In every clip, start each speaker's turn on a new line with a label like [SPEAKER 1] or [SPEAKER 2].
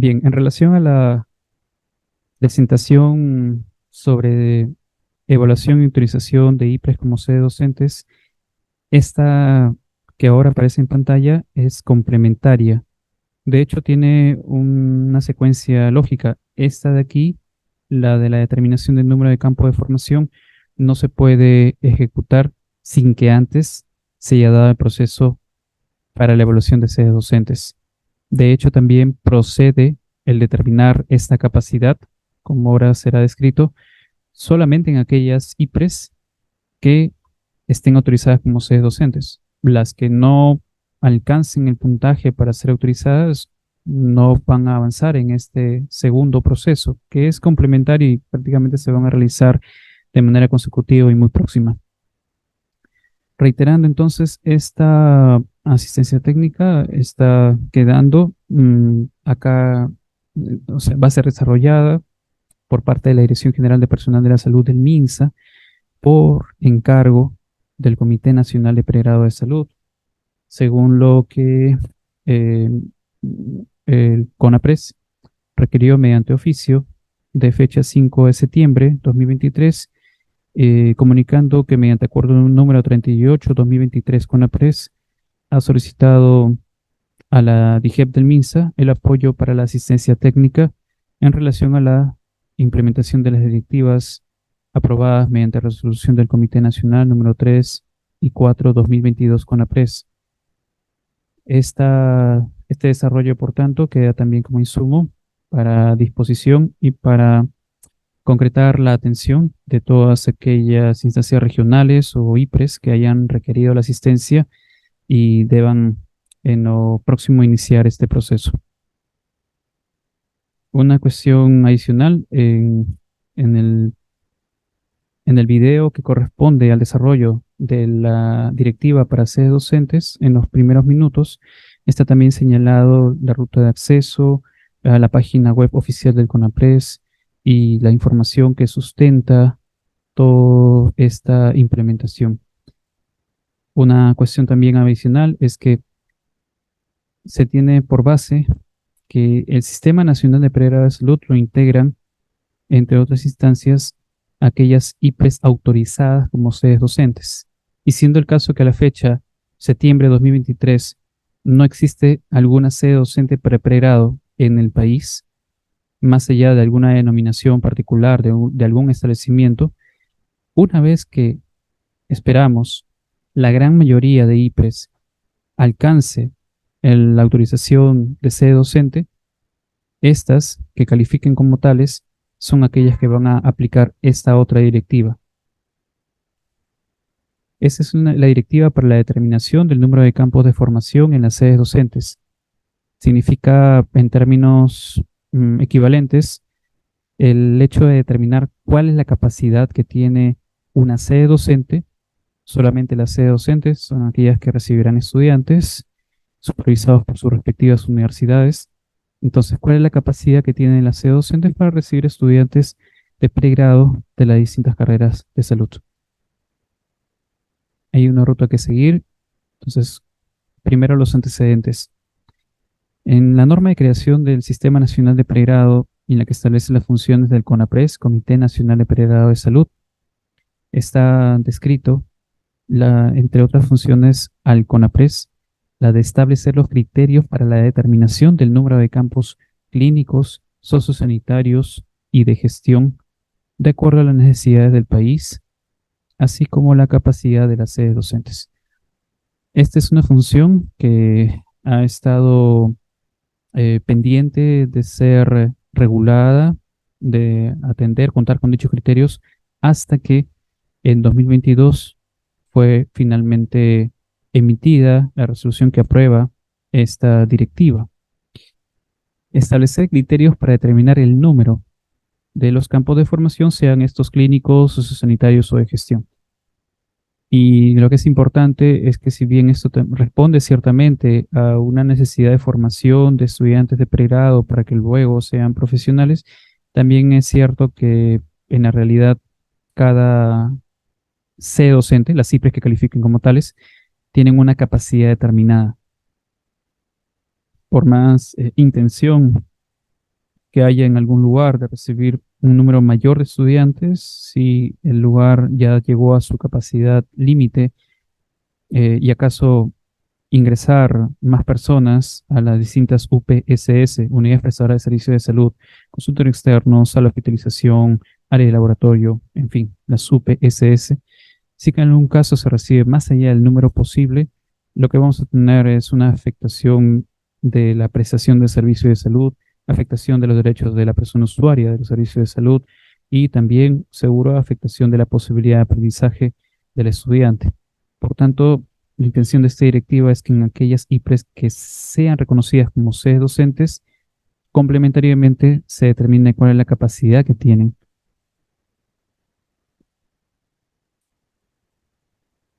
[SPEAKER 1] Bien, en relación a la presentación sobre evaluación y utilización de IPRES como sede docentes, esta que ahora aparece en pantalla es complementaria. De hecho, tiene una secuencia lógica. Esta de aquí, la de la determinación del número de campos de formación, no se puede ejecutar sin que antes se haya dado el proceso para la evaluación de sedes docentes. De hecho, también procede el determinar esta capacidad, como ahora será descrito, solamente en aquellas IPRES que estén autorizadas como sedes docentes. Las que no alcancen el puntaje para ser autorizadas no van a avanzar en este segundo proceso, que es complementario y prácticamente se van a realizar de manera consecutiva y muy próxima. Reiterando entonces, esta asistencia técnica está quedando acá, o sea, va a ser desarrollada por parte de la Dirección General de Personal de la Salud del MINSA por encargo del Comité Nacional de Pregrado de Salud, según lo que eh, el CONAPRES requirió mediante oficio de fecha 5 de septiembre de 2023, comunicando que mediante acuerdo número 38-2023 CONAPRES ha solicitado a la DIGEP del MINSA el apoyo para la asistencia técnica en relación a la implementación de las directivas aprobadas mediante resolución del Comité Nacional número 3 y 4-2022 CONAPRES. Este desarrollo, por tanto, queda también como insumo para disposición y para concretar la atención de todas aquellas instancias regionales o IPRES que hayan requerido la asistencia y deban en lo próximo iniciar este proceso. Una cuestión adicional en el, en el video que corresponde al desarrollo de la directiva para sedes docentes, en los primeros minutos, está también señalado la ruta de acceso a la página web oficial del CONAPRES y la información que sustenta toda esta implementación. Una cuestión también adicional es que se tiene por base que el Sistema Nacional de Pregrado de Salud lo integran, entre otras instancias, aquellas IPRES autorizadas como sedes docentes. Y siendo el caso que a la fecha, septiembre de 2023, no existe alguna sede docente para pregrado en el país, más allá de alguna denominación particular de algún establecimiento, una vez que esperamos la gran mayoría de IPRES alcance la autorización de sede docente, estas que califiquen como tales son aquellas que van a aplicar esta otra directiva. Esa es la directiva para la determinación del número de campos de formación en las sedes docentes. Significa, en términos equivalentes, el hecho de determinar cuál es la capacidad que tiene una sede docente. Solamente las sedes docentes son aquellas que recibirán estudiantes supervisados por sus respectivas universidades. Entonces, ¿cuál es la capacidad que tienen las sedes docentes para recibir estudiantes de pregrado de las distintas carreras de salud? Hay una ruta que seguir. Entonces, primero los antecedentes. En la norma de creación del Sistema Nacional de Pregrado y en la que establece las funciones del CONAPRES, Comité Nacional de Pregrado de Salud, está descrito, entre otras funciones, al CONAPRES, la de establecer los criterios para la determinación del número de campos clínicos, sociosanitarios y de gestión, de acuerdo a las necesidades del país, así como la capacidad de las sedes docentes. Esta es una función que ha estado pendiente de ser regulada, de atender, contar con dichos criterios, hasta que en 2022 fue finalmente emitida la resolución que aprueba esta directiva. Establecer criterios para determinar el número de los campos de formación, sean estos clínicos, sociosanitarios o de gestión. Y lo que es importante es que si bien esto responde ciertamente a una necesidad de formación de estudiantes de pregrado para que luego sean profesionales, también es cierto que en la realidad cada sede docente, las CIPRES que califiquen como tales, tienen una capacidad determinada. Por más intención que haya en algún lugar de recibir un número mayor de estudiantes, si el lugar ya llegó a su capacidad límite, y acaso ingresar más personas a las distintas UPSS, unidades prestadoras de servicios de salud, consultorio externo, sala de hospitalización, área de laboratorio, en fin, las UPSS. Si que en algún caso se recibe más allá del número posible, lo que vamos a tener es una afectación de la prestación del servicio de salud, afectación de los derechos de la persona usuaria de los servicios de salud y también seguro afectación de la posibilidad de aprendizaje del estudiante. Por tanto, la intención de esta directiva es que en aquellas IPRES que sean reconocidas como sedes docentes, complementariamente se determine cuál es la capacidad que tienen.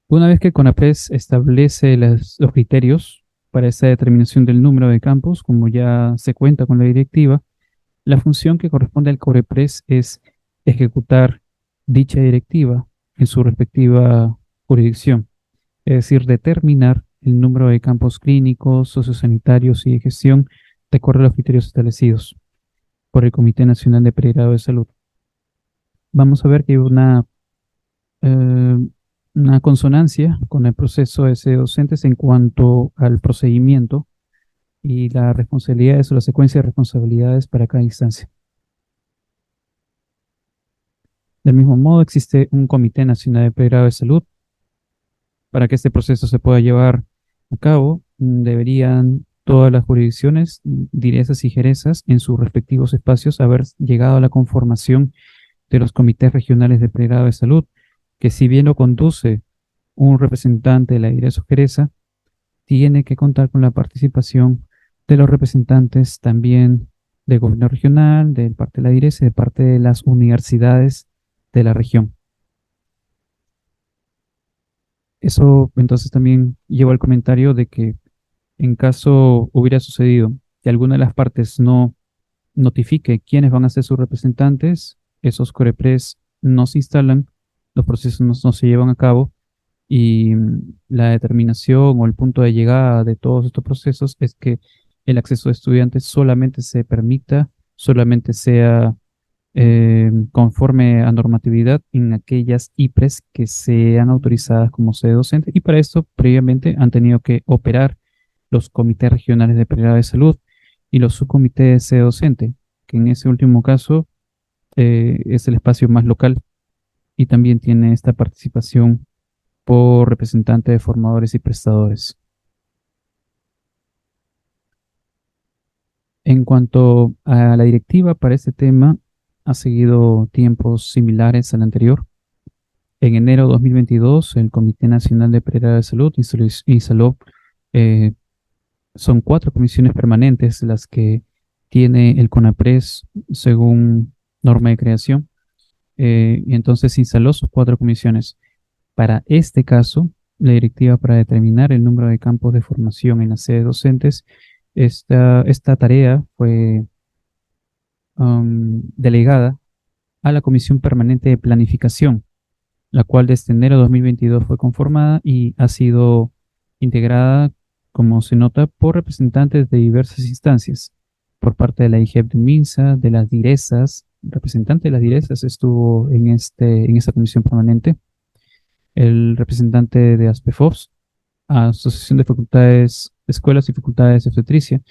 [SPEAKER 1] Una vez que CONAPRES establece los criterios para esa determinación del número de campos, como ya se cuenta con la directiva, la función que corresponde al COREPRES es ejecutar dicha directiva en su respectiva jurisdicción, es decir, determinar el número de campos clínicos, sociosanitarios y de gestión de acuerdo a los criterios establecidos por el Comité Nacional de Pregrado de Salud. Vamos a ver que hay eh, una consonancia con el proceso de ser docentes en cuanto al procedimiento y las responsabilidades o la secuencia de responsabilidades para cada instancia. Del mismo modo, existe un Comité Nacional de Pregrado de Salud. Para que este proceso se pueda llevar a cabo, deberían todas las jurisdicciones, direzas y jerezas, en sus respectivos espacios, haber llegado a la conformación de los comités regionales de pregrado de salud, que si bien lo conduce un representante de la direza o jereza, tiene que contar con la participación de los representantes también del gobierno regional, de parte de la direza y de parte de las universidades de la región. Eso entonces también lleva al comentario de que en caso hubiera sucedido que alguna de las partes no notifique quiénes van a ser sus representantes, esos corepres no se instalan, los procesos no se llevan a cabo y la determinación o el punto de llegada de todos estos procesos es que el acceso de estudiantes solamente se permita, solamente sea conforme a normatividad en aquellas IPRES que sean autorizadas como sede docente y para esto previamente han tenido que operar los comités regionales de pregrado de salud y los subcomités de sede docente, que en ese último caso es el espacio más local y también tiene esta participación por representantes de formadores y prestadores. En cuanto a la directiva para este tema, ha seguido tiempos similares al anterior. En enero de 2022, el Comité Nacional de Pregrado de Salud instaló, eh, son 4 comisiones permanentes las que tiene el CONAPRES según norma de creación. Y entonces instaló sus 4 comisiones. Para este caso, la directiva para determinar el número de campos de formación en las sedes docentes, esta tarea fue delegada a la Comisión Permanente de Planificación, la cual desde enero de 2022 fue conformada y ha sido integrada, como se nota, por representantes de diversas instancias, por parte de la IGEP de MINSA, de las direzas, el representante de las direzas estuvo en esta comisión permanente, el representante de ASPEFOBS, Asociación de Facultades, Escuelas y Facultades de Obstetricia,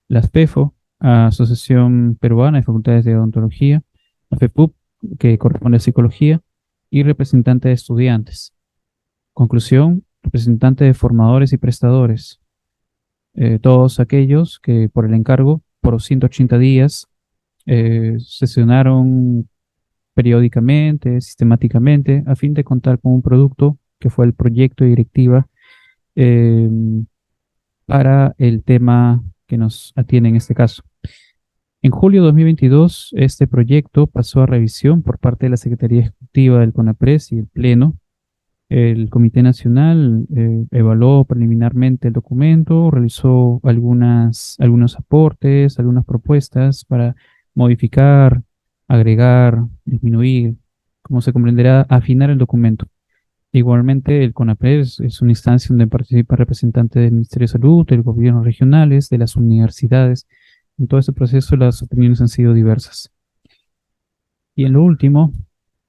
[SPEAKER 1] la ASPEFO, Asociación Peruana de Facultades de Odontología, la FEPUP, que corresponde a Psicología, y representante de estudiantes. Conclusión, representante de formadores y prestadores. Todos aquellos que por el encargo, por 180 días, sesionaron periódicamente, sistemáticamente, a fin de contar con un producto que fue el proyecto de directiva eh, para el tema que nos atiene en este caso. En julio de 2022, este proyecto pasó a revisión por parte de la Secretaría Ejecutiva del CONAPRES y el Pleno. El Comité Nacional evaluó preliminarmente el documento, realizó algunos aportes, algunas propuestas para modificar, agregar, disminuir, como se comprenderá, afinar el documento. Igualmente, el CONAPRES es una instancia donde participan representantes del Ministerio de Salud, del gobierno regionales, de las universidades, En todo este proceso las opiniones han sido diversas. Y en lo último,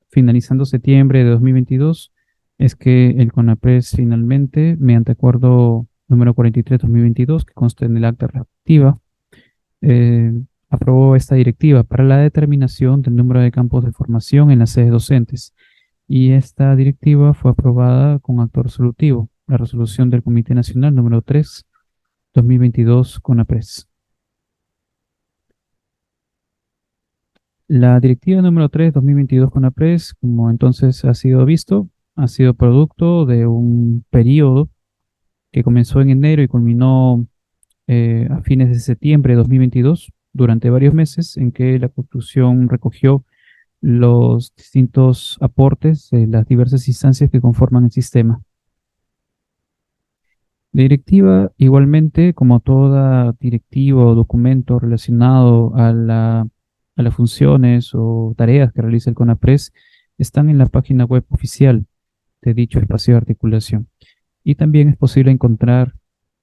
[SPEAKER 1] finalizando septiembre de 2022, es que el CONAPRES finalmente, mediante acuerdo número 43-2022, que consta en el acta relativa, eh, aprobó esta directiva para la determinación del número de campos de formación en las sedes docentes. Y esta directiva fue aprobada con acto resolutivo, la resolución del Comité Nacional número 3-2022 CONAPRES. La directiva número 3-2022 CONAPRES, como entonces ha sido visto, ha sido producto de un periodo que comenzó en enero y culminó a fines de septiembre de 2022, durante varios meses en que la Constitución recogió los distintos aportes de las diversas instancias que conforman el sistema. La directiva, igualmente, como toda directiva o documento relacionado a las funciones o tareas que realiza el CONAPRES, están en la página web oficial de dicho espacio de articulación. Y también es posible encontrar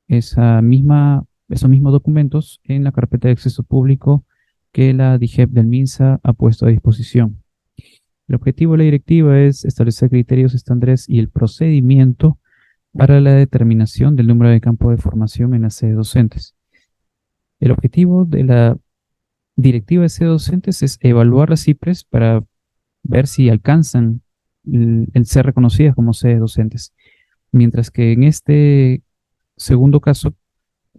[SPEAKER 1] esos mismos documentos en la carpeta de acceso público que la DIGEP del MINSA ha puesto a disposición. El objetivo de la directiva es establecer criterios estándares y el procedimiento para la determinación del número de campos de formación en las sedes docentes. El objetivo de la directiva de sedes docentes es evaluar las CIPRES para ver si alcanzan el ser reconocidas como sedes docentes. Mientras que en este segundo caso,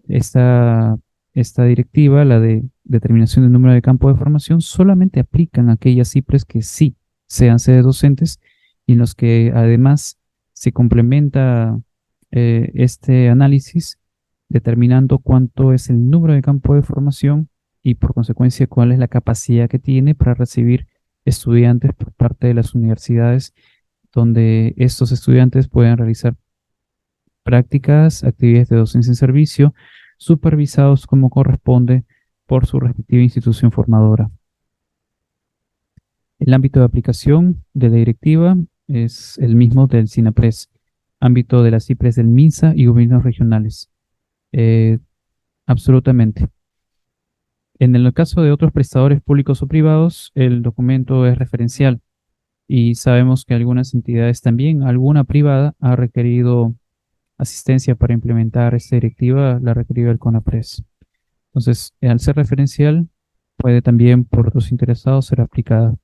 [SPEAKER 1] esta, esta directiva, la de determinación del número de campos de formación, solamente aplican a aquellas CIPRES que sí sean sedes docentes y en los que además se complementa este análisis determinando cuánto es el número de campos de formación y por consecuencia cuál es la capacidad que tiene para recibir estudiantes por parte de las universidades donde estos estudiantes puedan realizar prácticas, actividades de docencia en servicio, supervisados como corresponde por su respectiva institución formadora. El ámbito de aplicación de la directiva es el mismo del SINAPRES, ámbito de las CIPRES del MINSA y gobiernos regionales. Absolutamente. En el caso de otros prestadores públicos o privados, el documento es referencial y sabemos que algunas entidades también, alguna privada, ha requerido asistencia para implementar esta directiva, la requerida del CONAPRES. Entonces, al ser referencial, puede también por otros interesados ser aplicada.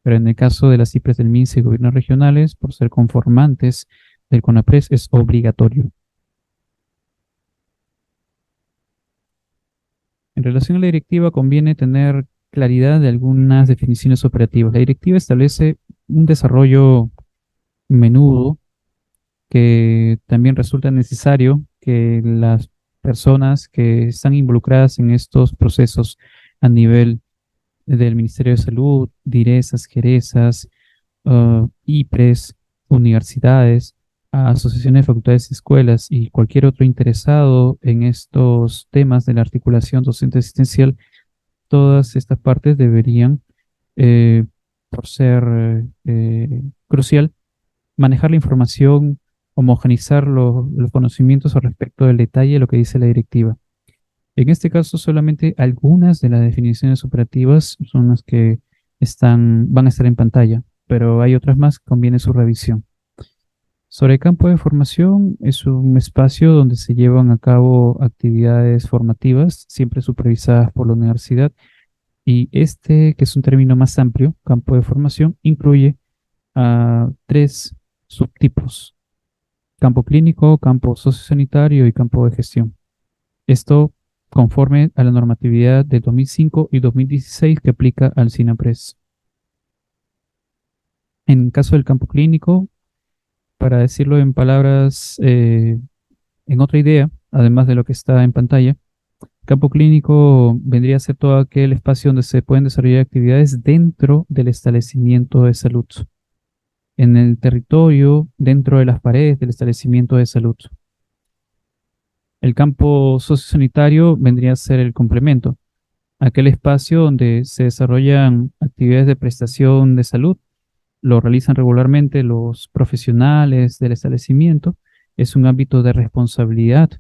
[SPEAKER 1] Pero en el caso de las CIPRES del MINSA y gobiernos regionales, por ser conformantes del CONAPRES, es obligatorio. En relación a la directiva, conviene tener claridad de algunas definiciones operativas. La directiva establece un desarrollo menudo que también resulta necesario que las personas que están involucradas en estos procesos a nivel del Ministerio de Salud, DIRESAS, GERESAS, IPRES, universidades, asociaciones de facultades y escuelas y cualquier otro interesado en estos temas de la articulación docente asistencial, todas estas partes deberían, por ser crucial, manejar la información, homogeneizar los conocimientos al respecto del detalle de lo que dice la directiva. En este caso, solamente algunas de las definiciones operativas son las que van a estar en pantalla, pero hay otras más que conviene su revisión. Sobre el campo de formación, es un espacio donde se llevan a cabo actividades formativas, siempre supervisadas por la universidad, y este, que es un término más amplio, campo de formación, incluye a tres subtipos: campo clínico, campo sociosanitario y campo de gestión. Esto conforme a la normatividad de 2005 y 2016 que aplica al SINAPRES. En caso del campo clínico, para decirlo en palabras, en otra idea, además de lo que está en pantalla, campo clínico vendría a ser todo aquel espacio donde se pueden desarrollar actividades dentro del establecimiento de salud, en el territorio, dentro de las paredes del establecimiento de salud. El campo sociosanitario vendría a ser el complemento, aquel espacio donde se desarrollan actividades de prestación de salud, lo realizan regularmente los profesionales del establecimiento, es un ámbito de responsabilidad,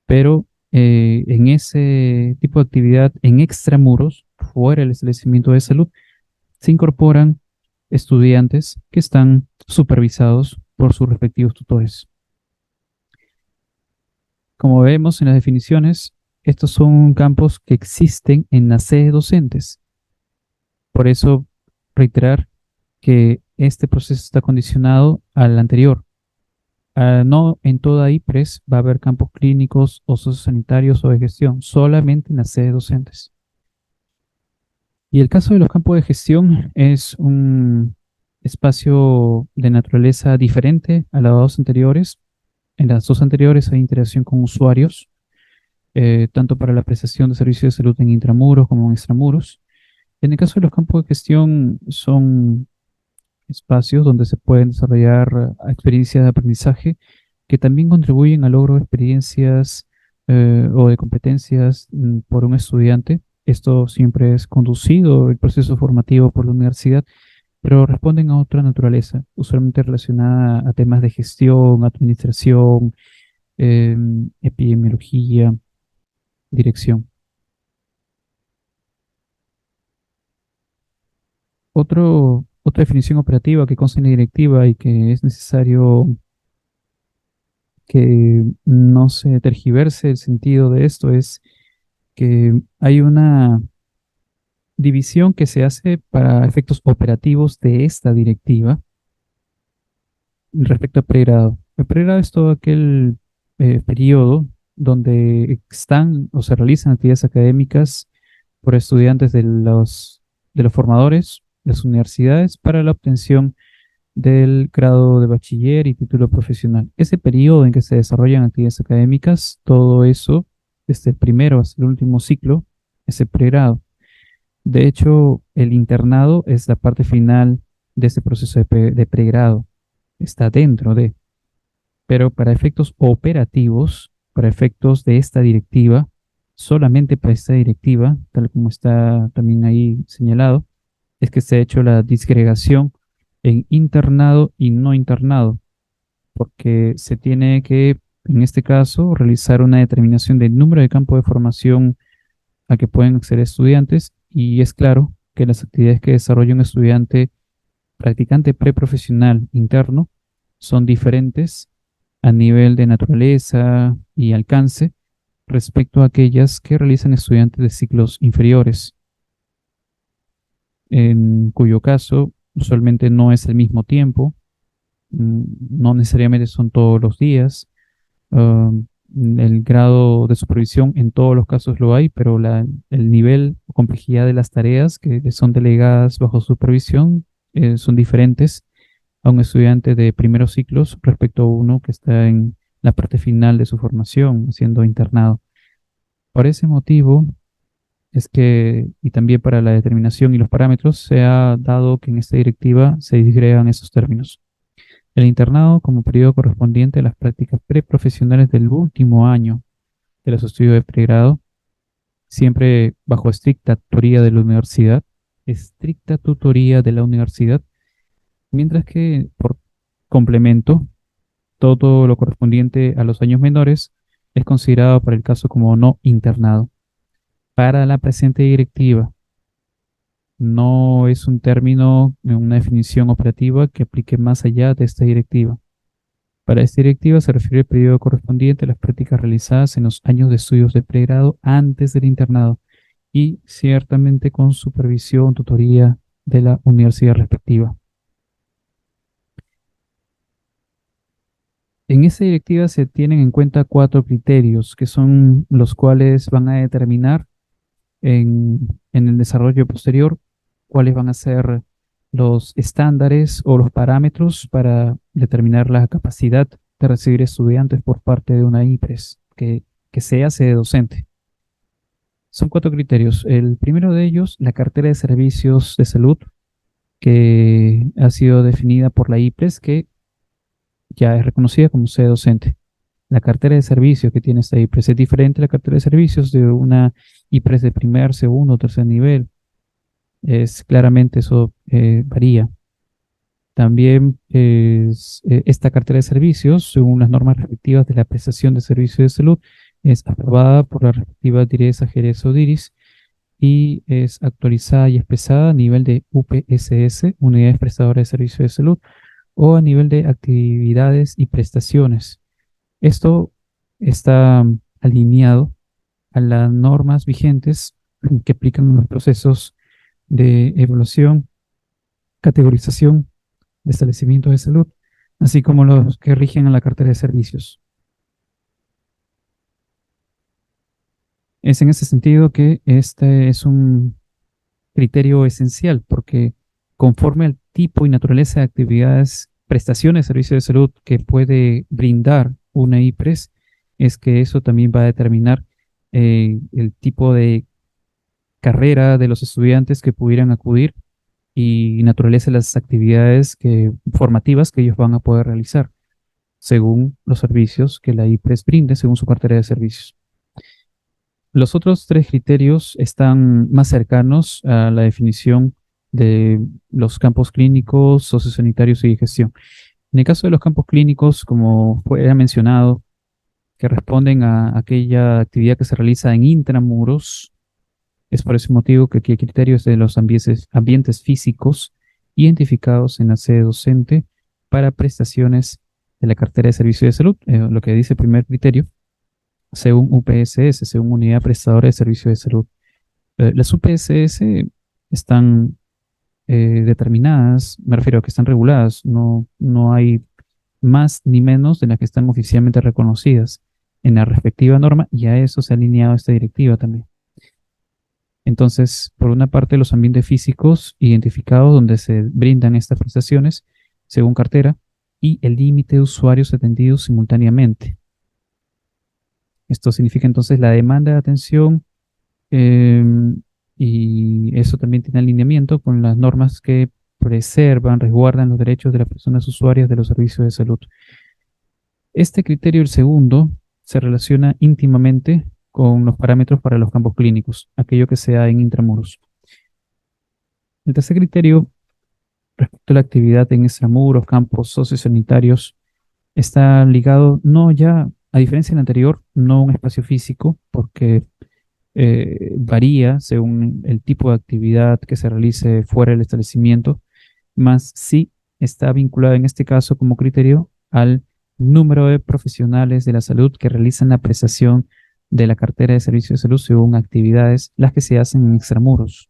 [SPEAKER 1] pero en ese tipo de actividad en extramuros, fuera del establecimiento de salud, se incorporan estudiantes que están supervisados por sus respectivos tutores. Como vemos en las definiciones, estos son campos que existen en las sedes docentes. Por eso, reiterar que este proceso está condicionado al anterior. No en toda IPRES va a haber campos clínicos o sociosanitarios o de gestión, solamente en las sedes docentes. Y el caso de los campos de gestión es un espacio de naturaleza diferente a las dos anteriores. En las dos anteriores hay interacción con usuarios, tanto para la prestación de servicios de salud en intramuros como en extramuros. En el caso de los campos de gestión son espacios donde se pueden desarrollar experiencias de aprendizaje que también contribuyen al logro de experiencias o de competencias por un estudiante. Esto siempre es conducido, el proceso formativo por la universidad, pero responden a otra naturaleza, usualmente relacionada a temas de gestión, administración, epidemiología, dirección. Otra definición operativa que consta en la directiva y que es necesario que no se tergiverse el sentido de esto es que hay una división que se hace para efectos operativos de esta directiva respecto a pregrado. El pregrado es todo aquel periodo donde están o se realizan actividades académicas por estudiantes de los formadores, de las universidades, para la obtención del grado de bachiller y título profesional. Ese periodo en que se desarrollan actividades académicas, todo eso, desde el primero hasta el último ciclo, es el pregrado. De hecho, el internado es la parte final de este proceso de pregrado. Está dentro de, pero para efectos operativos, para efectos de esta directiva, solamente para esta directiva, tal como está también ahí señalado, es que se ha hecho la disgregación en internado y no internado, porque se tiene que, en este caso, realizar una determinación del número de campos de formación a que pueden acceder estudiantes, y es claro que las actividades que desarrolla un estudiante practicante preprofesional interno son diferentes a nivel de naturaleza y alcance respecto a aquellas que realizan estudiantes de ciclos inferiores, en cuyo caso usualmente no es el mismo tiempo, no necesariamente son todos los días. El grado de supervisión en todos los casos lo hay, pero el nivel o complejidad de las tareas que son delegadas bajo supervisión son diferentes a un estudiante de primeros ciclos respecto a uno que está en la parte final de su formación, siendo internado. Por ese motivo es que, y también para la determinación y los parámetros, se ha dado que en esta directiva se disgregan esos términos. El internado como periodo correspondiente a las prácticas preprofesionales del último año de los estudios de pregrado, siempre bajo estricta tutoría de la universidad, mientras que por complemento, todo lo correspondiente a los años menores es considerado para el caso como no internado. Para la presente directiva, no es un término, una definición operativa que aplique más allá de esta directiva. Para esta directiva se refiere el periodo correspondiente a las prácticas realizadas en los años de estudios de pregrado antes del internado y ciertamente con supervisión, tutoría de la universidad respectiva. En esta directiva se tienen en cuenta 4 criterios que son los cuales van a determinar en el desarrollo posterior cuáles van a ser los estándares o los parámetros para determinar la capacidad de recibir estudiantes por parte de una IPRES que sea sede docente. Son 4 criterios. El primero de ellos, la cartera de servicios de salud, que ha sido definida por la IPRES, que ya es reconocida como sede docente. La cartera de servicios que tiene esta IPRES es diferente a la cartera de servicios de una IPRES de primer, segundo o tercer nivel. Claramente eso varía. También esta cartera de servicios, según las normas respectivas de la prestación de servicios de salud, es aprobada por la respectiva Direza Jerez Odiris y es actualizada y expresada a nivel de UPSS, Unidades Prestadoras de Servicios de Salud, o a nivel de actividades y prestaciones. Esto está alineado a las normas vigentes que aplican los procesos de evaluación, categorización, de establecimientos de salud, así como los que rigen a la cartera de servicios. Es en ese sentido que este es un criterio esencial, porque conforme al tipo y naturaleza de actividades, prestaciones de servicios de salud que puede brindar una IPRES, es que eso también va a determinar el tipo de carrera de los estudiantes que pudieran acudir y naturaleza de las actividades formativas que ellos van a poder realizar según los servicios que la IPRES brinde, según su cartera de servicios. Los otros tres criterios están más cercanos a la definición de los campos clínicos, sociosanitarios y de gestión. En el caso de los campos clínicos, como fue mencionado, que responden a aquella actividad que se realiza en intramuros, es por ese motivo que aquí hay criterios de los ambientes físicos identificados en la sede docente para prestaciones de la cartera de servicios de salud, lo que dice el primer criterio, según UPSS, según Unidad Prestadora de Servicios de Salud. Las UPSS están determinadas, me refiero a que están reguladas, no hay más ni menos de las que están oficialmente reconocidas en la respectiva norma, y a eso se ha alineado esta directiva también. Entonces, por una parte, los ambientes físicos identificados donde se brindan estas prestaciones, según cartera, y el límite de usuarios atendidos simultáneamente. Esto significa entonces la demanda de atención y eso también tiene alineamiento con las normas que preservan, resguardan los derechos de las personas usuarias de los servicios de salud. Este criterio, el segundo, se relaciona íntimamente con los parámetros para los campos clínicos, aquello que sea en intramuros. El tercer criterio, respecto a la actividad en extramuros, campos sociosanitarios, está ligado no ya, a diferencia del anterior, no a un espacio físico, porque varía según el tipo de actividad que se realice fuera del establecimiento, más sí está vinculado en este caso como criterio al número de profesionales de la salud que realizan la prestación de la cartera de servicios de salud según actividades, las que se hacen en extramuros.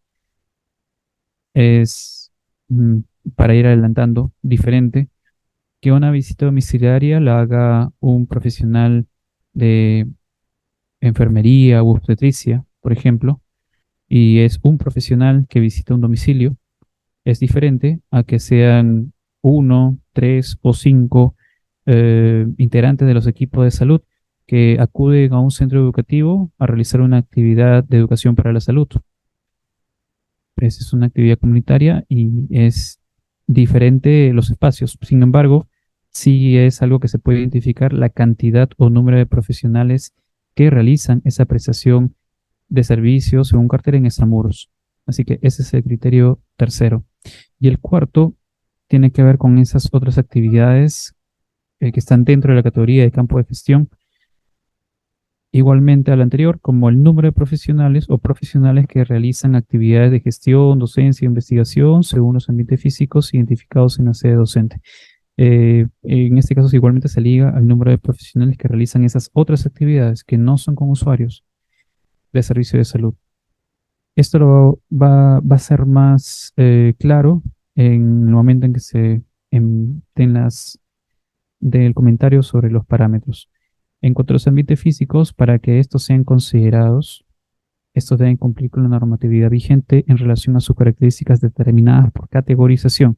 [SPEAKER 1] Es, mm, para ir adelantando, diferente que una visita domiciliaria la haga un profesional de enfermería u obstetricia, por ejemplo, y es un profesional que visita un domicilio. Es diferente a que sean uno, tres o cinco integrantes de los equipos de salud que acuden a un centro educativo a realizar una actividad de educación para la salud. Esa es una actividad comunitaria y es diferente los espacios. Sin embargo, sí es algo que se puede identificar la cantidad o número de profesionales que realizan esa prestación de servicios según cartera en extramuros. Así que ese es el criterio tercero. Y el cuarto tiene que ver con esas otras actividades que están dentro de la categoría de campo de gestión, igualmente al anterior, como el número de profesionales o profesionales que realizan actividades de gestión, docencia e investigación según los ambientes físicos identificados en la sede docente. En este caso, igualmente se liga al número de profesionales que realizan esas otras actividades que no son con usuarios de servicio de salud. Esto va a ser más claro en el momento en que se den del comentario sobre los parámetros. En cuanto a los ambientes físicos, para que estos sean considerados, estos deben cumplir con la normatividad vigente en relación a sus características determinadas por categorización.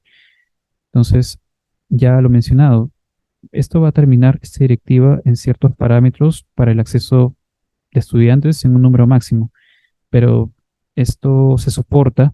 [SPEAKER 1] Entonces, ya lo mencionado, esto va a terminar esta directiva en ciertos parámetros para el acceso de estudiantes en un número máximo, pero esto se soporta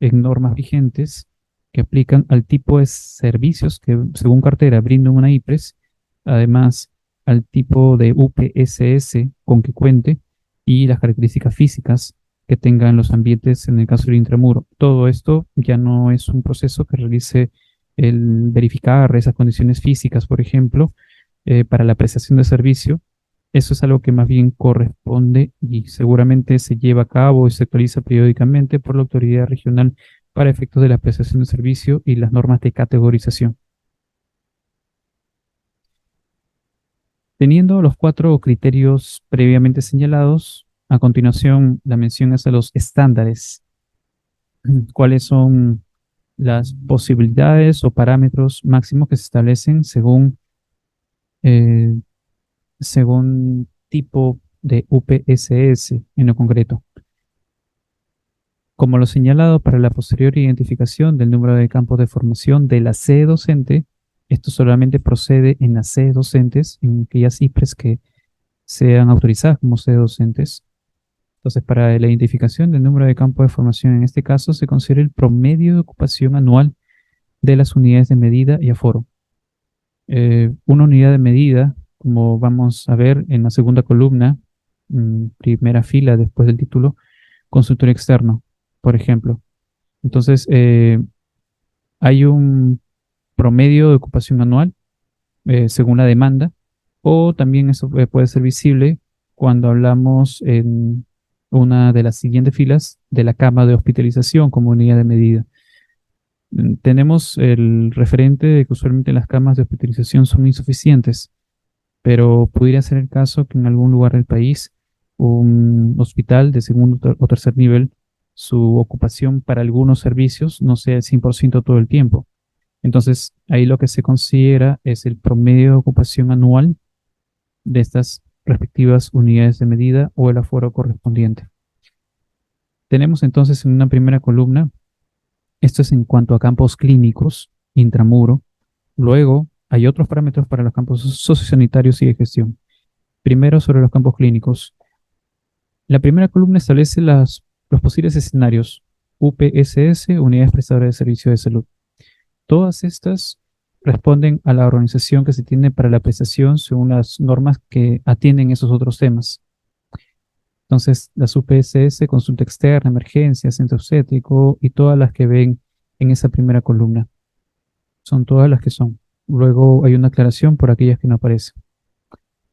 [SPEAKER 1] en normas vigentes que aplican al tipo de servicios que según cartera brinda una IPRES, además al tipo de UPSS con que cuente y las características físicas que tengan los ambientes en el caso del intramuro. Todo esto ya no es un proceso que realice el verificar esas condiciones físicas, por ejemplo, para la prestación de servicio, Eso es algo que más bien corresponde y seguramente se lleva a cabo y se actualiza periódicamente por la autoridad regional para efectos de la prestación de servicio y las normas de categorización. Teniendo los cuatro criterios previamente señalados, a continuación la mención es a los estándares. ¿Cuáles son las posibilidades o parámetros máximos que se establecen eh, según tipo de UPSS en lo concreto? Como lo señalado para la posterior identificación del número de campos de formación de la sede docente, esto solamente procede en las sedes docentes, en aquellas IPRES que sean autorizadas como sede docentes. Entonces, para la identificación del número de campos de formación, en este caso, se considera el promedio de ocupación anual de las unidades de medida y aforo. Una unidad de medida, como vamos a ver en la segunda columna, primera fila después del título, consultorio externo, por ejemplo. Entonces, hay un promedio de ocupación anual según la demanda, o también eso puede ser visible cuando hablamos en una de las siguientes filas de la cama de hospitalización como unidad de medida. Tenemos el referente de que usualmente las camas de hospitalización son insuficientes, pero pudiera ser el caso que en algún lugar del país un hospital de segundo o tercer nivel, su ocupación para algunos servicios no sea el 100% todo el tiempo. Entonces, ahí lo que se considera es el promedio de ocupación anual de estas respectivas unidades de medida o el aforo correspondiente. Tenemos entonces en una primera columna, esto es en cuanto a campos clínicos, intramuro. Luego, hay otros parámetros para los campos sociosanitarios y de gestión. Primero, sobre los campos clínicos. La primera columna establece los posibles escenarios. UPSS, Unidades Prestadoras de Servicio de Salud. Todas estas responden a la organización que se tiene para la prestación según las normas que atienden esos otros temas. Entonces, las UPSS, consulta externa, emergencia, centro obstétrico y todas las que ven en esa primera columna. Son todas las que son. Luego hay una aclaración por aquellas que no aparecen.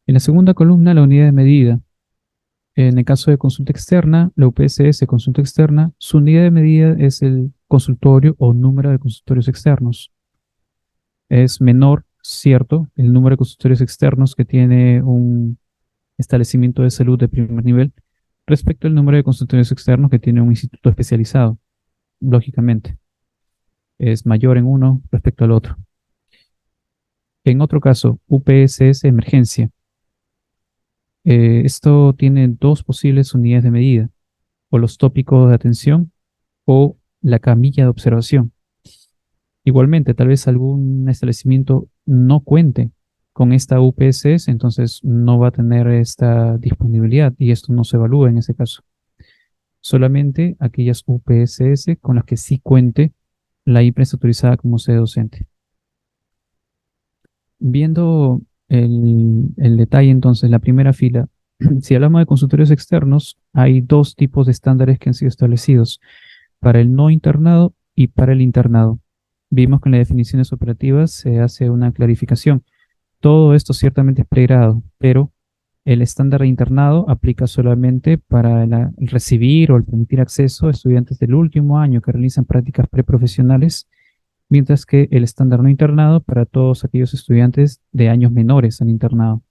[SPEAKER 1] En la segunda columna, la unidad de medida. En el caso de consulta externa, la UPSS, consulta externa, su unidad de medida es el consultorio o número de consultorios externos. Es menor, cierto, el número de consultorios externos que tiene un establecimiento de salud de primer nivel respecto al número de consultorios externos que tiene un instituto especializado, lógicamente. Es mayor en uno respecto al otro. En otro caso, UPSS emergencia. Esto tiene dos posibles unidades de medida, o los tópicos de atención o la camilla de observación. Igualmente, tal vez algún establecimiento no cuente con esta UPSS, entonces no va a tener esta disponibilidad y esto no se evalúa en ese caso. Solamente aquellas UPSS con las que sí cuente la IPRES autorizada como sede docente. Viendo el detalle entonces, la primera fila, si hablamos de consultorios externos, hay dos tipos de estándares que han sido establecidos, para el no internado y para el internado. Vimos que en las definiciones operativas se hace una clarificación. Todo esto ciertamente es pregrado, pero el estándar de internado aplica solamente para el recibir o el permitir acceso a estudiantes del último año que realizan prácticas preprofesionales, mientras que el estándar no internado para todos aquellos estudiantes de años menores al internado.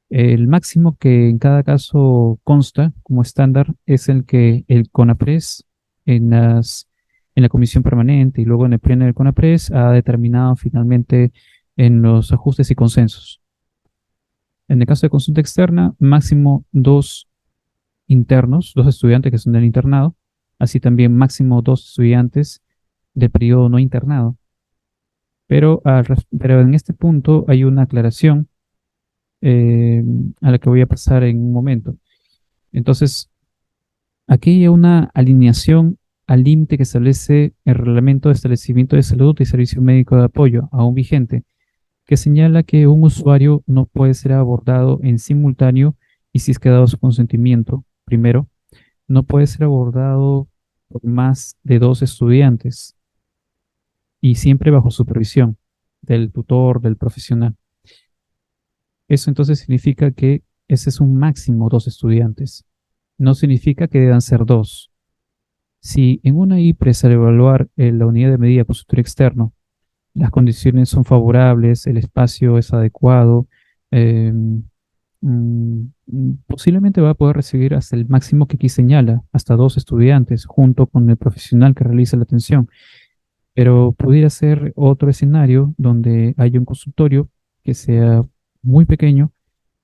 [SPEAKER 1] El máximo que en cada caso consta como estándar es el que el CONAPRES en la comisión permanente y luego en el pleno del CONAPRES ha determinado finalmente en los ajustes y consensos. En el caso de consulta externa, máximo dos internos, dos estudiantes que son del internado, así también máximo dos estudiantes del periodo no internado. Pero en este punto hay una aclaración eh, a la que voy a pasar en un momento. Entonces, aquí hay una alineación al límite que establece el Reglamento de Establecimiento de Salud y Servicio Médico de Apoyo, aún vigente, que señala que un usuario no puede ser abordado en simultáneo y si es que dado su consentimiento, primero, no puede ser abordado por más de dos estudiantes y siempre bajo supervisión del tutor, del profesional. Eso entonces significa que ese es un máximo 2 estudiantes. No significa que deban ser dos. Si en una IPRES al evaluar la unidad de medida consultorio externo, las condiciones son favorables, el espacio es adecuado, eh, posiblemente va a poder recibir hasta el máximo que aquí señala, hasta 2 estudiantes, junto con el profesional que realiza la atención. Pero pudiera ser otro escenario donde haya un consultorio que sea muy pequeño,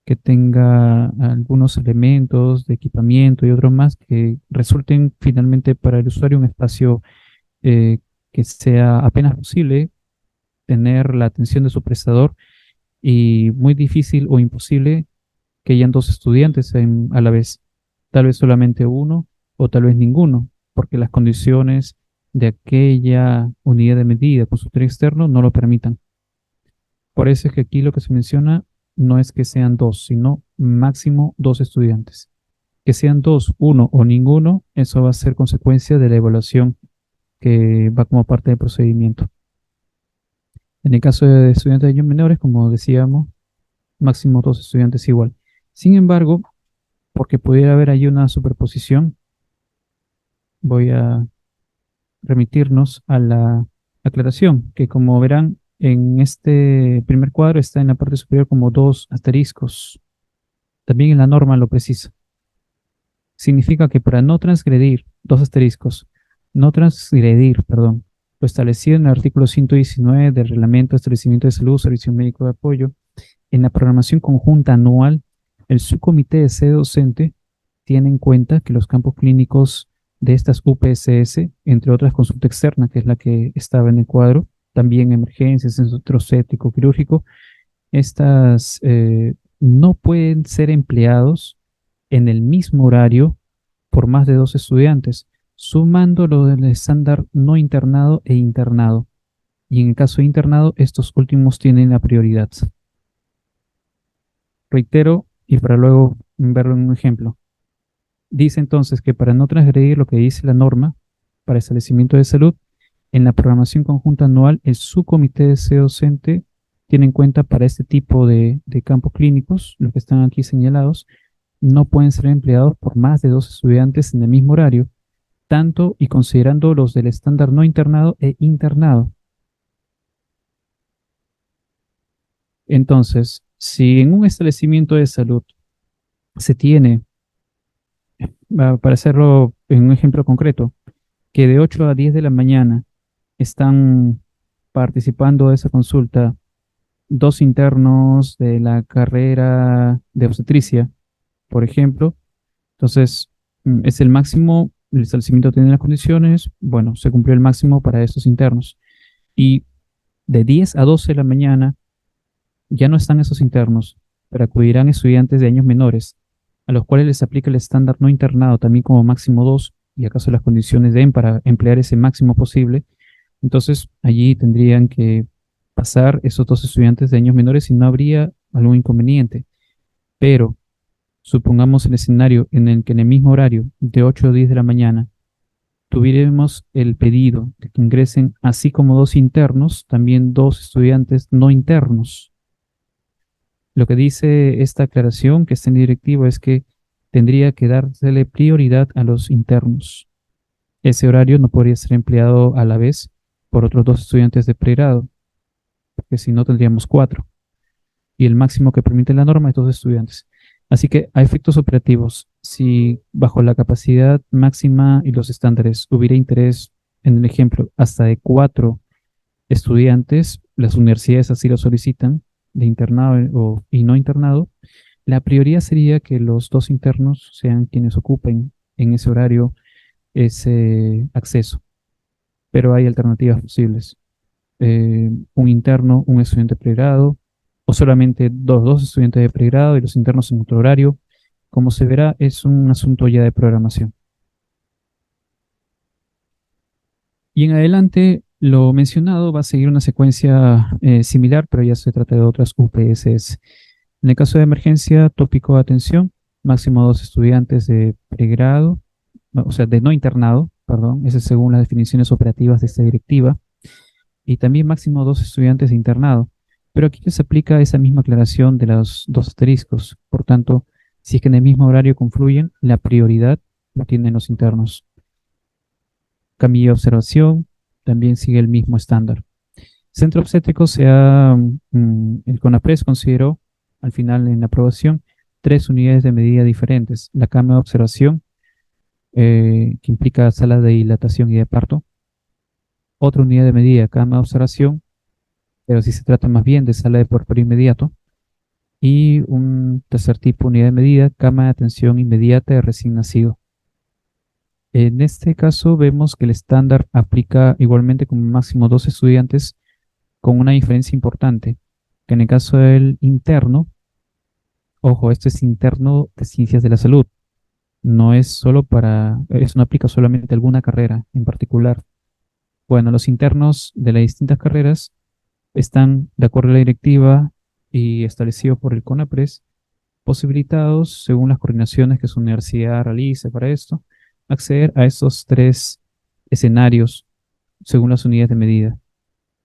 [SPEAKER 1] que tenga algunos elementos de equipamiento y otros más que resulten finalmente para el usuario un espacio eh, que sea apenas posible tener la atención de su prestador y muy difícil o imposible que hayan 2 estudiantes a la vez, tal vez solamente uno o tal vez ninguno, porque las condiciones de aquella unidad de medida consultorio externo no lo permitan. Por eso es que aquí lo que se menciona no es que sean dos, sino máximo 2 estudiantes. Que sean dos, uno o ninguno, eso va a ser consecuencia de la evaluación que va como parte del procedimiento. En el caso de estudiantes de años menores, como decíamos, máximo 2 estudiantes igual. Sin embargo, porque pudiera haber ahí una superposición, voy a remitirnos a la aclaración, que como verán, en este primer cuadro está en la parte superior como 2 asteriscos. También en la norma lo precisa. Significa que para no transgredir, 2 asteriscos, no transgredir, perdón, lo establecido en el artículo 119 del Reglamento de Establecimiento de Salud, Servicio Médico de Apoyo, en la programación conjunta anual, el subcomité de sede docente tiene en cuenta que los campos clínicos de estas UPSS, entre otras consulta externa, que es la que estaba en el cuadro, también emergencias, centro estético, quirúrgico, estas no pueden ser empleados en el mismo horario por más de 2 estudiantes, sumando lo del estándar no internado e internado. Y en el caso de internado, estos últimos tienen la prioridad. Reitero, y para luego verlo en un ejemplo. Dice entonces que para no transgredir lo que dice la norma para establecimiento de salud, en la programación conjunta anual, el subcomité de sede docente tiene en cuenta para este tipo de campos clínicos, los que están aquí señalados, no pueden ser empleados por más de 2 estudiantes en el mismo horario, tanto y considerando los del estándar no internado e internado. Entonces, si en un establecimiento de salud se tiene, para hacerlo en un ejemplo concreto, que de 8 a 10 de la mañana están participando de esa consulta 2 internos de la carrera de obstetricia, por ejemplo, entonces es el máximo, el establecimiento tiene las condiciones, bueno, se cumplió el máximo para estos internos. Y de 10 a 12 de la mañana ya no están esos internos, pero acudirán estudiantes de años menores, a los cuales les aplica el estándar no internado también como máximo 2, y acaso las condiciones den para emplear ese máximo posible. Entonces allí tendrían que pasar esos 2 estudiantes de años menores y no habría algún inconveniente. Pero supongamos el escenario en el que en el mismo horario, de 8 a 10 de la mañana, tuviéramos el pedido de que ingresen, así como 2 internos, también 2 estudiantes no internos. Lo que dice esta aclaración que está en directiva es que tendría que dársele prioridad a los internos. Ese horario no podría ser empleado a la vez por otros 2 estudiantes de pregrado, porque si no tendríamos 4. Y el máximo que permite la norma es 2 estudiantes. Así que a efectos operativos, si bajo la capacidad máxima y los estándares hubiera interés, en el ejemplo, hasta de 4 estudiantes, las universidades así lo solicitan, de internado y no internado, la prioridad sería que los 2 internos sean quienes ocupen en ese horario ese acceso. Pero hay alternativas posibles. Un interno, un estudiante de pregrado, o solamente dos estudiantes de pregrado y los internos en otro horario. Como se verá, es un asunto ya de programación. Y en adelante, lo mencionado va a seguir una secuencia similar, pero ya se trata de otras UPSS. En el caso de emergencia, tópico de atención, máximo 2 estudiantes de pregrado, o sea, de no internado, perdón, ese es según las definiciones operativas de esta directiva, y también máximo 2 estudiantes de internado. Pero aquí se aplica esa misma aclaración de los 2 asteriscos. Por tanto, Si es que en el mismo horario confluyen, la prioridad lo tienen los internos. Camilla de observación también sigue el mismo estándar. Centro obstétrico el CONAPRES consideró al final en la aprobación 3 unidades de medida diferentes. La cama de observación, que implica sala de dilatación y de parto. Otra unidad de medida, cama de observación, pero si se trata más bien de sala de puerperio inmediato. Y un tercer tipo, unidad de medida, cama de atención inmediata de recién nacido. En este caso vemos que el estándar aplica igualmente como máximo 2 estudiantes, con una diferencia importante, que en el caso del interno, ojo, esto es interno de ciencias de la salud, no es solo eso no aplica solamente a alguna carrera en particular. Bueno, los internos de las distintas carreras están, de acuerdo a la directiva y establecido por el CONAPRES, posibilitados, según las coordinaciones que su universidad realice para esto, acceder a estos 3 escenarios según las unidades de medida.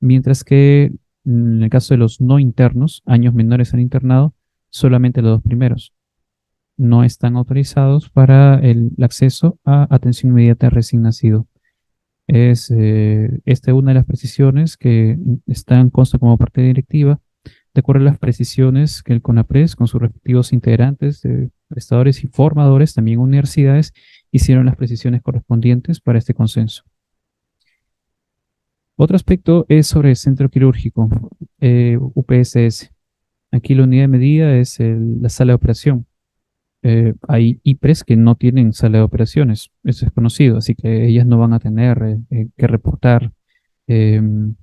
[SPEAKER 1] Mientras que en el caso de los no internos, años menores al internado, solamente los 2 primeros no están autorizados para el acceso a atención inmediata de recién nacido. Esta es una de las precisiones que consta como parte directiva, de acuerdo a las precisiones que el CONAPRES, con sus respectivos integrantes, prestadores y formadores, también universidades, hicieron las precisiones correspondientes para este consenso. Otro aspecto es sobre el centro quirúrgico, UPSS. Aquí la unidad de medida es la sala de operación. Hay IPRES que no tienen sala de operaciones, eso es conocido, así que ellas no van a tener que reportar em,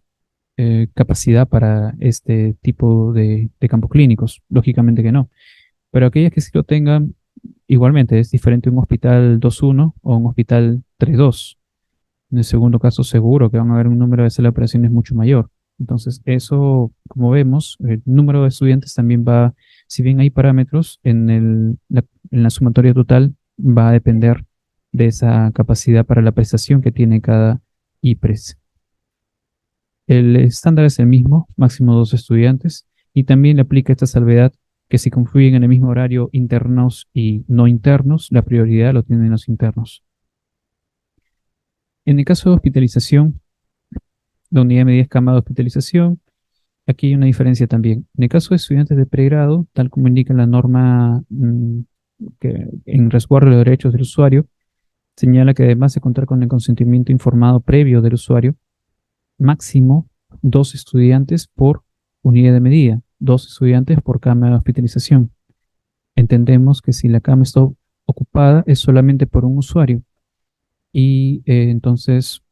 [SPEAKER 1] capacidad para este tipo de campos clínicos, lógicamente que no. Pero aquellas que sí lo tengan, igualmente es diferente un hospital 2.1 o un hospital 3.2. En el segundo caso, seguro que van a haber un número de salas de operaciones mucho mayor. Entonces, eso, como vemos, el número de estudiantes también va, si bien hay parámetros, en la sumatoria total va a depender de esa capacidad para la prestación que tiene cada IPRES. El estándar es el mismo, máximo 2 estudiantes, y también le aplica esta salvedad que si confluyen en el mismo horario internos y no internos, la prioridad lo tienen los internos. En el caso de hospitalización, la unidad de medida es cama de hospitalización. Aquí hay una diferencia también. En el caso de estudiantes de pregrado, tal como indica la norma que en resguardo de los derechos del usuario, señala que además de contar con el consentimiento informado previo del usuario, máximo 2 estudiantes por unidad de medida, 2 estudiantes por cama de hospitalización. Entendemos que si la cama está ocupada es solamente por un usuario y entonces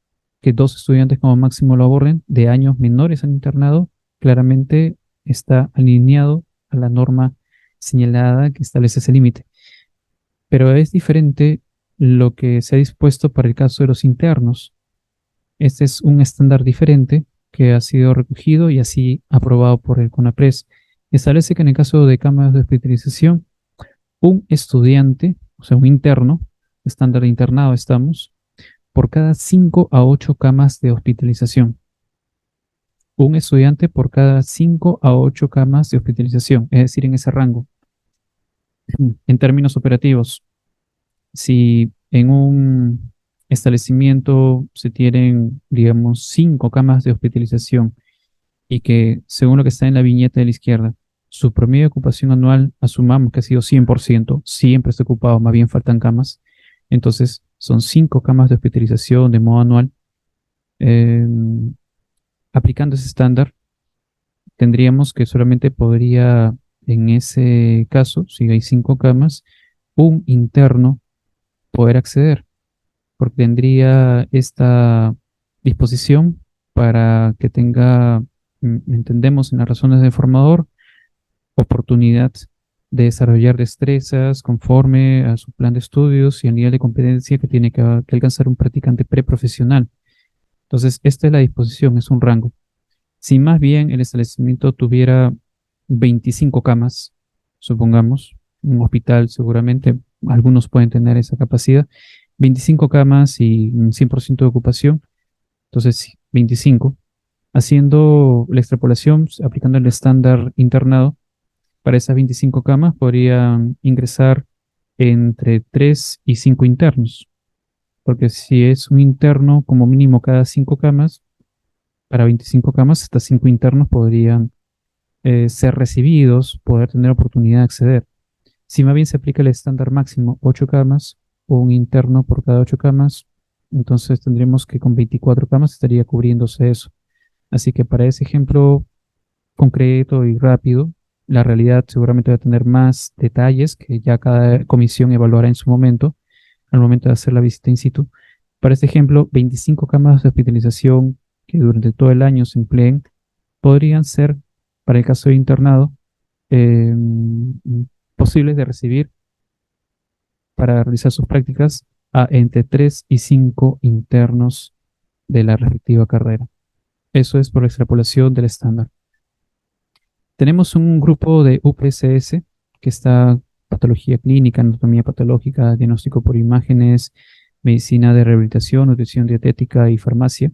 [SPEAKER 1] que 2 estudiantes como máximo lo aborden de años menores al internado, claramente está alineado a la norma señalada que establece ese límite. Pero es diferente lo que se ha dispuesto para el caso de los internos. Este es un estándar diferente que ha sido recogido y así aprobado por el CONAPRES. Establece que en el caso de cámaras de hospitalización, un estudiante, o sea, un interno, estándar de internado estamos, por cada 5 a 8 camas de hospitalización. Un estudiante por cada 5 a 8 camas de hospitalización, es decir, en ese rango. En términos operativos, si en un establecimiento se tienen, digamos, 5 camas de hospitalización y que, según lo que está en la viñeta de la izquierda, su promedio de ocupación anual, asumamos que ha sido 100%, siempre está ocupado, más bien faltan camas, entonces son 5 camas de hospitalización de modo anual. Eh, Aplicando ese estándar, tendríamos que solamente podría, en ese caso, si hay 5 camas, un interno poder acceder, porque tendría esta disposición para que tenga, entendemos en las razones del formador, oportunidad de desarrollar destrezas conforme a su plan de estudios y al nivel de competencia que tiene que alcanzar un practicante preprofesional. Entonces, esta es la disposición, es un rango. Si más bien el establecimiento tuviera 25 camas, supongamos, un hospital seguramente, algunos pueden tener esa capacidad, 25 camas y un 100% de ocupación, entonces sí, 25, haciendo la extrapolación, aplicando el estándar internado, Para esas 25 camas podrían ingresar entre 3 y 5 internos, porque si es un interno como mínimo cada 5 camas, para 25 camas hasta 5 internos podrían ser recibidos, poder tener oportunidad de acceder. Si más bien se aplica el estándar máximo 8 camas o un interno por cada 8 camas, entonces tendríamos que con 24 camas estaría cubriéndose eso. Así que para ese ejemplo concreto y rápido, la realidad seguramente va a tener más detalles que ya cada comisión evaluará en su momento, al momento de hacer la visita in situ. Para este ejemplo, 25 camas de hospitalización que durante todo el año se empleen podrían ser, para el caso de internado, eh, posibles de recibir para realizar sus prácticas a entre 3 y 5 internos de la respectiva carrera. Eso es por extrapolación del estándar. Tenemos un grupo de UPSS que está patología clínica, anatomía patológica, diagnóstico por imágenes, medicina de rehabilitación, nutrición dietética y farmacia,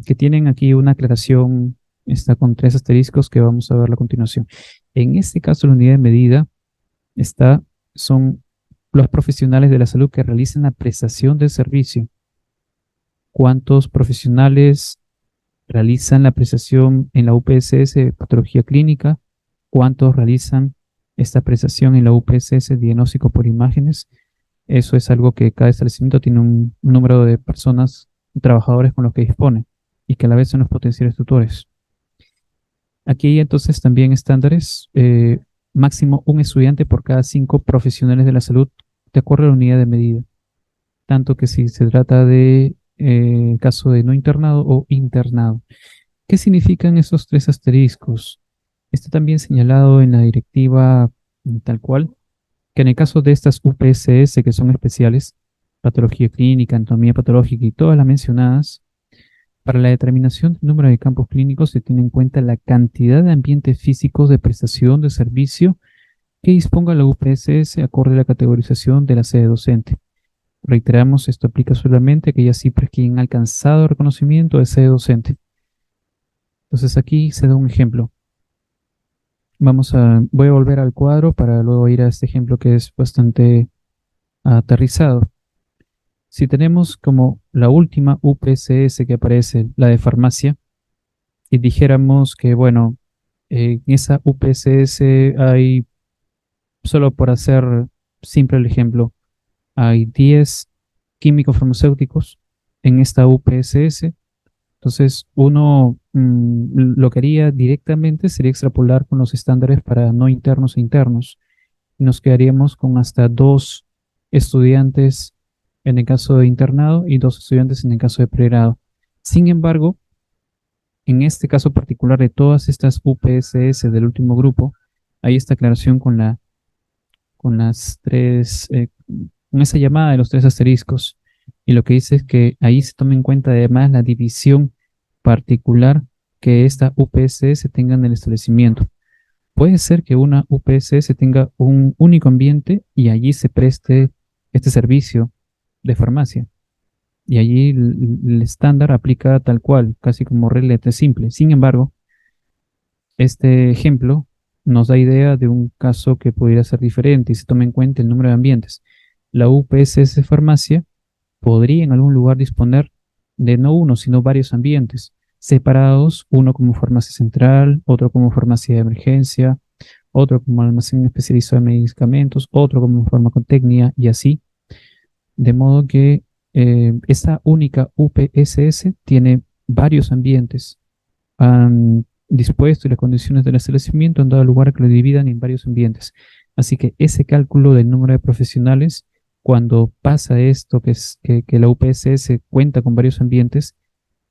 [SPEAKER 1] que tienen aquí una aclaración, está con 3 asteriscos que vamos a ver a continuación. En este caso, la unidad de medida son los profesionales de la salud que realizan la prestación del servicio. ¿Cuántos profesionales realizan la prestación en la UPSS de patología clínica? ¿Cuántos realizan esta prestación en la UPSS diagnóstico por imágenes? Eso es algo que cada establecimiento tiene un número de personas, trabajadores con los que dispone y que a la vez son los potenciales tutores. Aquí hay entonces también estándares, máximo un estudiante por cada 5 profesionales de la salud, de acuerdo a la unidad de medida. Tanto que si se trata de caso de no internado o internado. ¿Qué significan esos 3 asteriscos? Está también señalado en la directiva tal cual, que en el caso de estas UPSS que son especiales, patología clínica, anatomía patológica y todas las mencionadas, para la determinación del número de campos clínicos se tiene en cuenta la cantidad de ambientes físicos de prestación de servicio que disponga la UPSS acorde a la categorización de la sede docente. Reiteramos, esto aplica solamente a aquellas cifras que han alcanzado reconocimiento de sede docente. Entonces aquí se da un ejemplo. Voy a volver al cuadro para luego ir a este ejemplo que es bastante aterrizado. Si tenemos como la última UPSS que aparece, la de farmacia, y dijéramos que, bueno, en esa UPSS hay, solo por hacer simple el ejemplo, hay 10 químicos farmacéuticos en esta UPSS. Entonces, uno lo que haría directamente sería extrapolar con los estándares para no internos e internos. Nos quedaríamos con hasta 2 estudiantes en el caso de internado y 2 estudiantes en el caso de pregrado. Sin embargo, en este caso particular de todas estas UPSS del último grupo, hay esta aclaración con las 3, con esa llamada de los 3 asteriscos. Y lo que dice es que ahí se toma en cuenta además la división particular que esta UPSS tenga en el establecimiento. Puede ser que una UPSS tenga un único ambiente y allí se preste este servicio de farmacia. Y allí el estándar aplica tal cual, casi como regla simple. Sin embargo, este ejemplo nos da idea de un caso que pudiera ser diferente y se toma en cuenta el número de ambientes. La UPSS farmacia podría en algún lugar disponer de no uno, sino varios ambientes separados, uno como farmacia central, otro como farmacia de emergencia, otro como almacén especializado en medicamentos, otro como farmacotecnia y así, de modo que esa única UPSS tiene varios ambientes han dispuesto y las condiciones del establecimiento han dado lugar a que lo dividan en varios ambientes. Así que ese cálculo del número de profesionales, cuando pasa esto, que la UPSS cuenta con varios ambientes,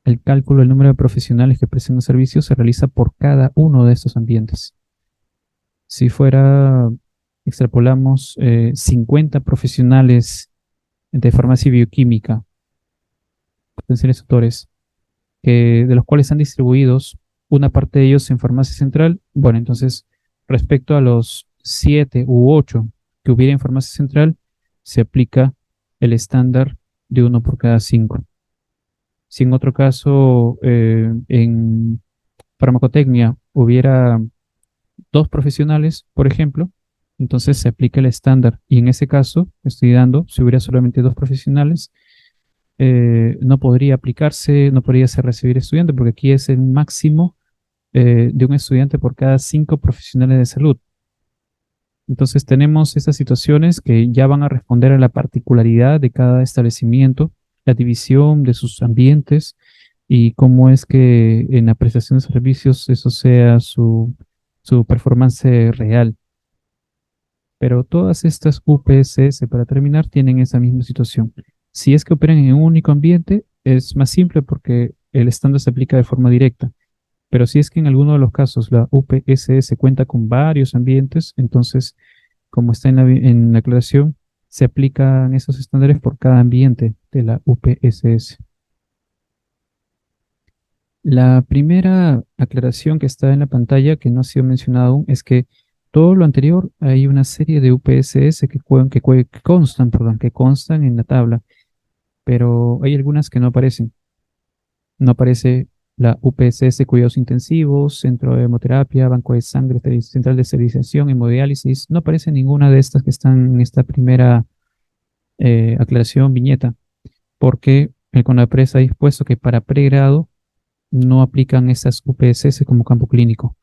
[SPEAKER 1] el cálculo del número de profesionales que prestan el servicio se realiza por cada uno de estos ambientes. Si fuera, extrapolamos 50 profesionales de farmacia y bioquímica, potenciales tutores, de los cuales están distribuidos una parte de ellos en farmacia central. Bueno, entonces, respecto a los 7 u 8 que hubiera en farmacia central, se aplica el estándar de uno por cada 5. Si en otro caso, en farmacotecnia hubiera 2 profesionales, por ejemplo, entonces se aplica el estándar. Y en ese caso, estoy dando, si hubiera solamente 2 profesionales, no podría aplicarse, no podría ser recibir estudiante, porque aquí es el máximo de un estudiante por cada 5 profesionales de salud. Entonces tenemos estas situaciones que ya van a responder a la particularidad de cada establecimiento, la división de sus ambientes y cómo es que en la prestación de servicios eso sea su performance real. Pero todas estas UPSS, para terminar, tienen esa misma situación. Si es que operan en un único ambiente, es más simple porque el estándar se aplica de forma directa. Pero si es que en alguno de los casos la UPSS cuenta con varios ambientes, entonces, como está en la aclaración, se aplican esos estándares por cada ambiente de la UPSS. La primera aclaración que está en la pantalla, que no ha sido mencionada aún, es que todo lo anterior hay una serie de UPSS que constan en la tabla, pero hay algunas que no aparecen. No aparece la UPSS cuidados intensivos, centro de hemoterapia, banco de sangre, central de esterilización, hemodiálisis. No aparece ninguna de estas que están en esta primera aclaración, viñeta, porque el CONAPRES ha dispuesto que para pregrado no aplican esas UPSS como campo clínico.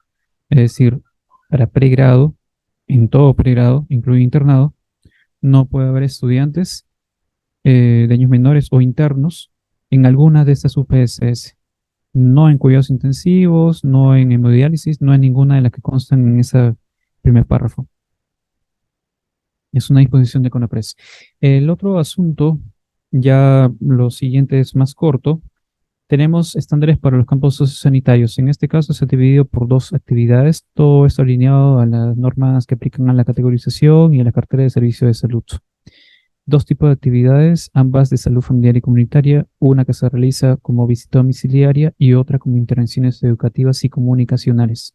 [SPEAKER 1] Es decir, para pregrado, en todo pregrado, incluido internado, no puede haber estudiantes de años menores o internos en alguna de estas UPSS. No en cuidados intensivos, no en hemodiálisis, no en ninguna de las que constan en ese primer párrafo. Es una disposición de CONAPRES. El otro asunto, ya lo siguiente es más corto. Tenemos estándares para los campos sociosanitarios. En este caso se ha dividido por 2 actividades. Todo esto alineado a las normas que aplican a la categorización y a la cartera de servicio de salud. 2 tipos de actividades, ambas de salud familiar y comunitaria, una que se realiza como visita domiciliaria y otra como intervenciones educativas y comunicacionales.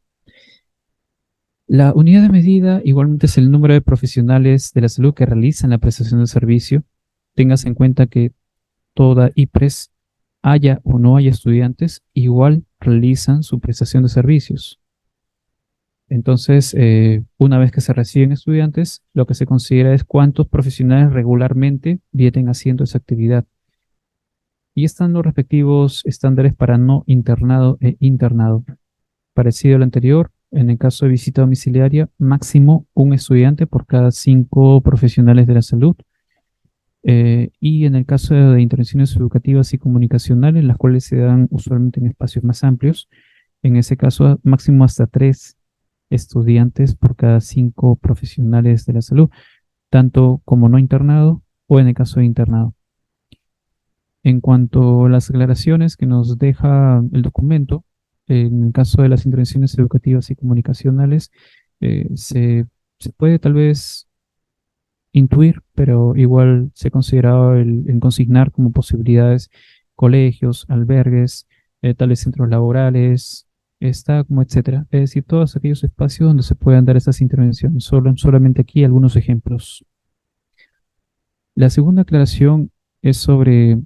[SPEAKER 1] La unidad de medida igualmente es el número de profesionales de la salud que realizan la prestación de servicio. Tengas en cuenta que toda IPRES, haya o no haya estudiantes, igual realizan su prestación de servicios. Entonces, una vez que se reciben estudiantes, lo que se considera es cuántos profesionales regularmente vienen haciendo esa actividad. Y están los respectivos estándares para no internado e internado. Parecido al anterior, en el caso de visita domiciliaria, máximo un estudiante por cada 5 profesionales de la salud. Y en el caso de intervenciones educativas y comunicacionales, las cuales se dan usualmente en espacios más amplios, en ese caso máximo hasta 3 estudiantes por cada 5 profesionales de la salud, tanto como no internado o en el caso de internado. En cuanto a las aclaraciones que nos deja el documento, en el caso de las intervenciones educativas y comunicacionales, se puede tal vez intuir, pero igual se ha considerado el consignar como posibilidades colegios, albergues, tales centros laborales, está como etcétera. Es decir, todos aquellos espacios donde se puedan dar estas intervenciones. Solamente aquí algunos ejemplos. La segunda aclaración es sobre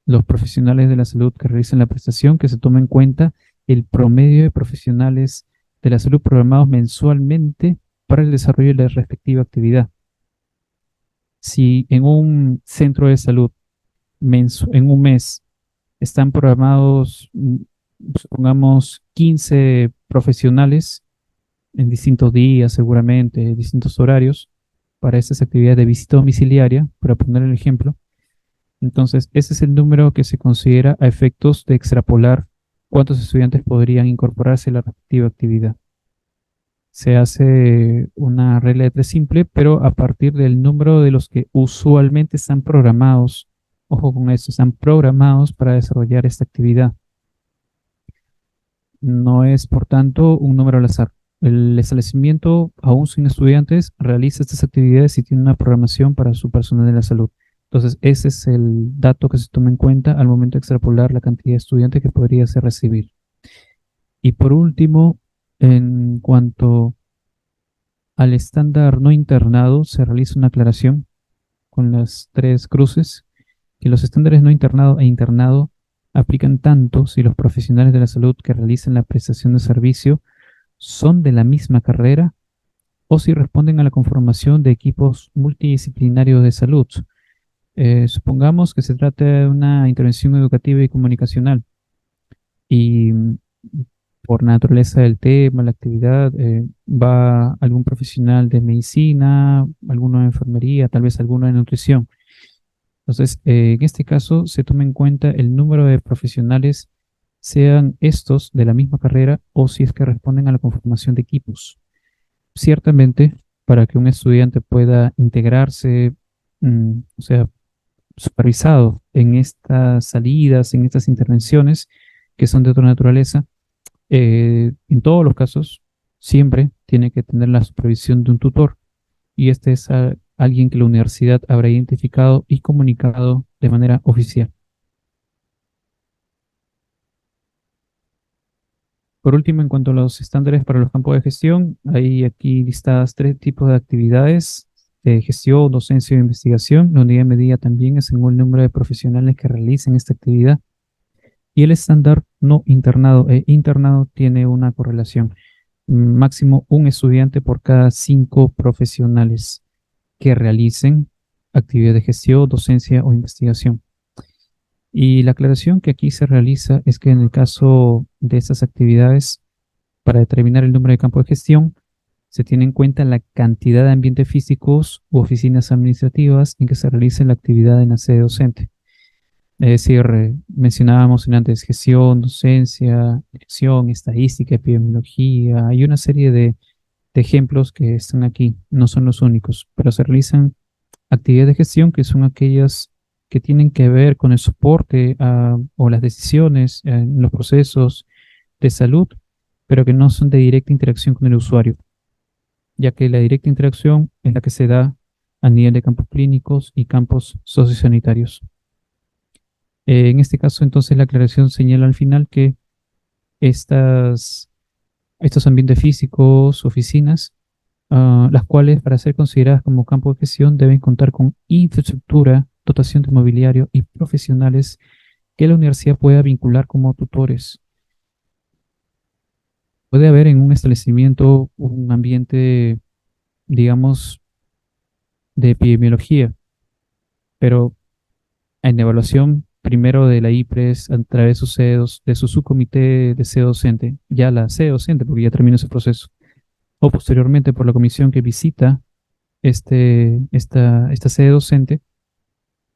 [SPEAKER 1] los profesionales de la salud que realizan la prestación, que se toma en cuenta el promedio de profesionales de la salud programados mensualmente para el desarrollo de la respectiva actividad. Si en un centro de salud en un mes están programados, supongamos, 15 profesionales en distintos días, seguramente, distintos horarios, para estas actividades de visita domiciliaria, para poner el ejemplo. Entonces, ese es el número que se considera a efectos de extrapolar cuántos estudiantes podrían incorporarse a la respectiva actividad. Se hace una regla de 3 simple, pero a partir del número de los que usualmente están programados, ojo con esto, están programados para desarrollar esta actividad. No es, por tanto, un número al azar. El establecimiento, aún sin estudiantes, realiza estas actividades y tiene una programación para su personal de la salud. Entonces, ese es el dato que se toma en cuenta al momento de extrapolar la cantidad de estudiantes que podría ser recibir. Y por último, en cuanto al estándar no internado, se realiza una aclaración con las 3 cruces, que los estándares no internado e internado aplican tanto si los profesionales de la salud que realizan la prestación de servicio son de la misma carrera o si responden a la conformación de equipos multidisciplinarios de salud. Supongamos que se trata de una intervención educativa y comunicacional y por naturaleza del tema, la actividad, va algún profesional de medicina, alguno de enfermería, tal vez alguno de nutrición. Entonces, en este caso se toma en cuenta el número de profesionales, sean estos de la misma carrera o si es que responden a la conformación de equipos. Ciertamente, para que un estudiante pueda integrarse, o sea, supervisado en estas salidas, en estas intervenciones que son de otra naturaleza, en todos los casos, siempre tiene que tener la supervisión de un tutor y este es alguien que la universidad habrá identificado y comunicado de manera oficial. Por último, en cuanto a los estándares para los campos de gestión, hay aquí listadas tres tipos de actividades de gestión, docencia e investigación. La unidad de medida también es según el número de profesionales que realicen esta actividad. Y el estándar no internado e internado tiene una correlación. Máximo un estudiante por cada 5 profesionales que realicen actividad de gestión, docencia o investigación. Y la aclaración que aquí se realiza es que en el caso de estas actividades, para determinar el número de campos de gestión, se tiene en cuenta la cantidad de ambientes físicos u oficinas administrativas en que se realice la actividad en la sede docente. Es decir, mencionábamos en antes gestión, docencia, dirección, estadística, epidemiología. Hay una serie de ejemplos que están aquí, no son los únicos, pero se realizan actividades de gestión que son aquellas que tienen que ver con el soporte o las decisiones en los procesos de salud, pero que no son de directa interacción con el usuario, ya que la directa interacción es la que se da a nivel de campos clínicos y campos sociosanitarios. En este caso, entonces, la aclaración señala al final que estas, estos ambientes físicos, oficinas, las cuales para ser consideradas como campo de gestión deben contar con infraestructura, dotación de mobiliario y profesionales que la universidad pueda vincular como tutores. Puede haber en un establecimiento un ambiente, digamos, de epidemiología, pero en evaluación primero de la IPRES a través de su subcomité de sede docente, ya la sede docente, porque ya terminó ese proceso, o posteriormente por la comisión que visita esta sede docente,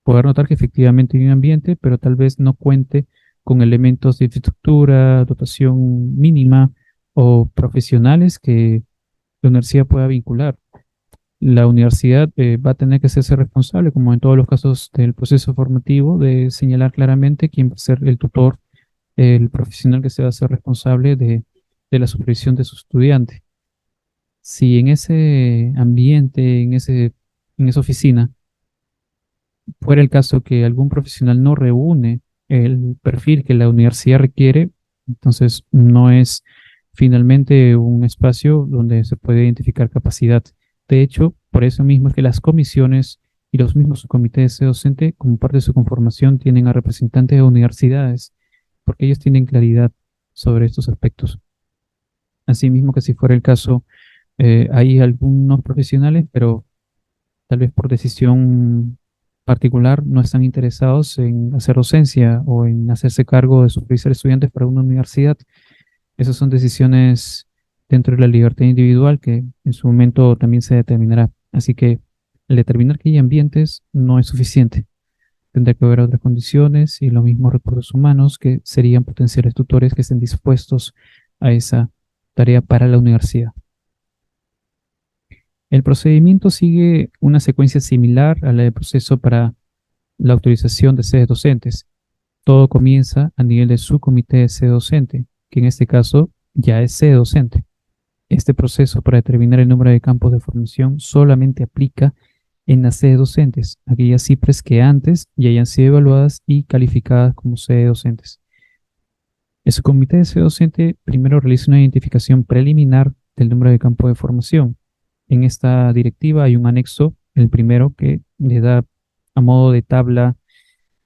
[SPEAKER 1] poder notar que efectivamente hay un ambiente, pero tal vez no cuente con elementos de infraestructura, dotación mínima o profesionales que la universidad pueda vincular. La universidad va a tener que hacerse responsable, como en todos los casos del proceso formativo, de señalar claramente quién va a ser el tutor, el profesional que se va a hacer responsable de la supervisión de su estudiante. Si en ese ambiente, en esa oficina, fuera el caso que algún profesional no reúne el perfil que la universidad requiere, entonces no es finalmente un espacio donde se puede identificar capacidad. De hecho, por eso mismo es que las comisiones y los mismos comités de docente, como parte de su conformación, tienen a representantes de universidades, porque ellos tienen claridad sobre estos aspectos. Asimismo que si fuera el caso, hay algunos profesionales, pero tal vez por decisión particular no están interesados en hacer docencia o en hacerse cargo de supervisar estudiantes para una universidad. Esas son decisiones dentro de la libertad individual que en su momento también se determinará. Así que el determinar que hay ambientes no es suficiente. Tendrá que haber otras condiciones y los mismos recursos humanos que serían potenciales tutores que estén dispuestos a esa tarea para la universidad. El procedimiento sigue una secuencia similar a la del proceso para la autorización de sedes docentes. Todo comienza a nivel de su comité de sede docente, que en este caso ya es sede docente. Este proceso para determinar el número de campos de formación solamente aplica en las sedes docentes, aquellas CIPRES que antes ya hayan sido evaluadas y calificadas como sede docentes. El subcomité de sede docente primero realiza una identificación preliminar del número de campos de formación. En esta directiva hay un anexo, el primero, que le da a modo de tabla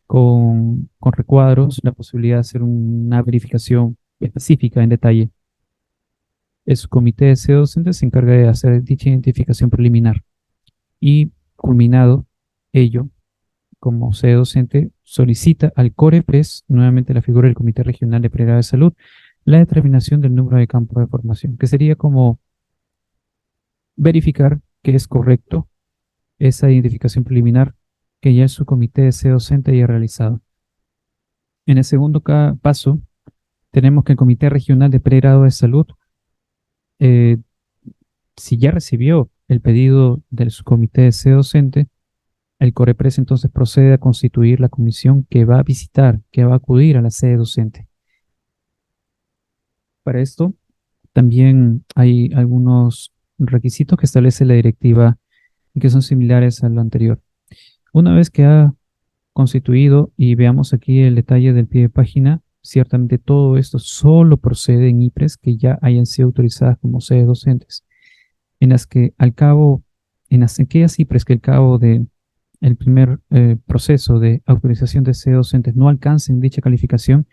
[SPEAKER 1] con recuadros la posibilidad de hacer una verificación específica en detalle. El subcomité de sede docente se encarga de hacer dicha identificación preliminar y, culminado ello, como sede docente, solicita al COREPRES, nuevamente la figura del Comité Regional de Pregrado de Salud, la determinación del número de campos de formación, que sería como verificar que es correcto esa identificación preliminar que ya su comité de sede docente haya realizado. En el segundo paso, tenemos que el Comité Regional de Pregrado de Salud, eh, si ya recibió el pedido del subcomité de sede docente, el COREPRES entonces procede a constituir la comisión que va a visitar, que va a acudir a la sede docente. Para esto, también hay algunos requisitos que establece la directiva y que son similares a lo anterior. Una vez que ha constituido, y veamos aquí el detalle del pie de página, ciertamente todo esto solo procede en IPRES que ya hayan sido autorizadas como sedes docentes, en las que al cabo, en las aquellas IPRES que al cabo de el primer proceso de autorización de sede docentes no alcancen dicha calificación,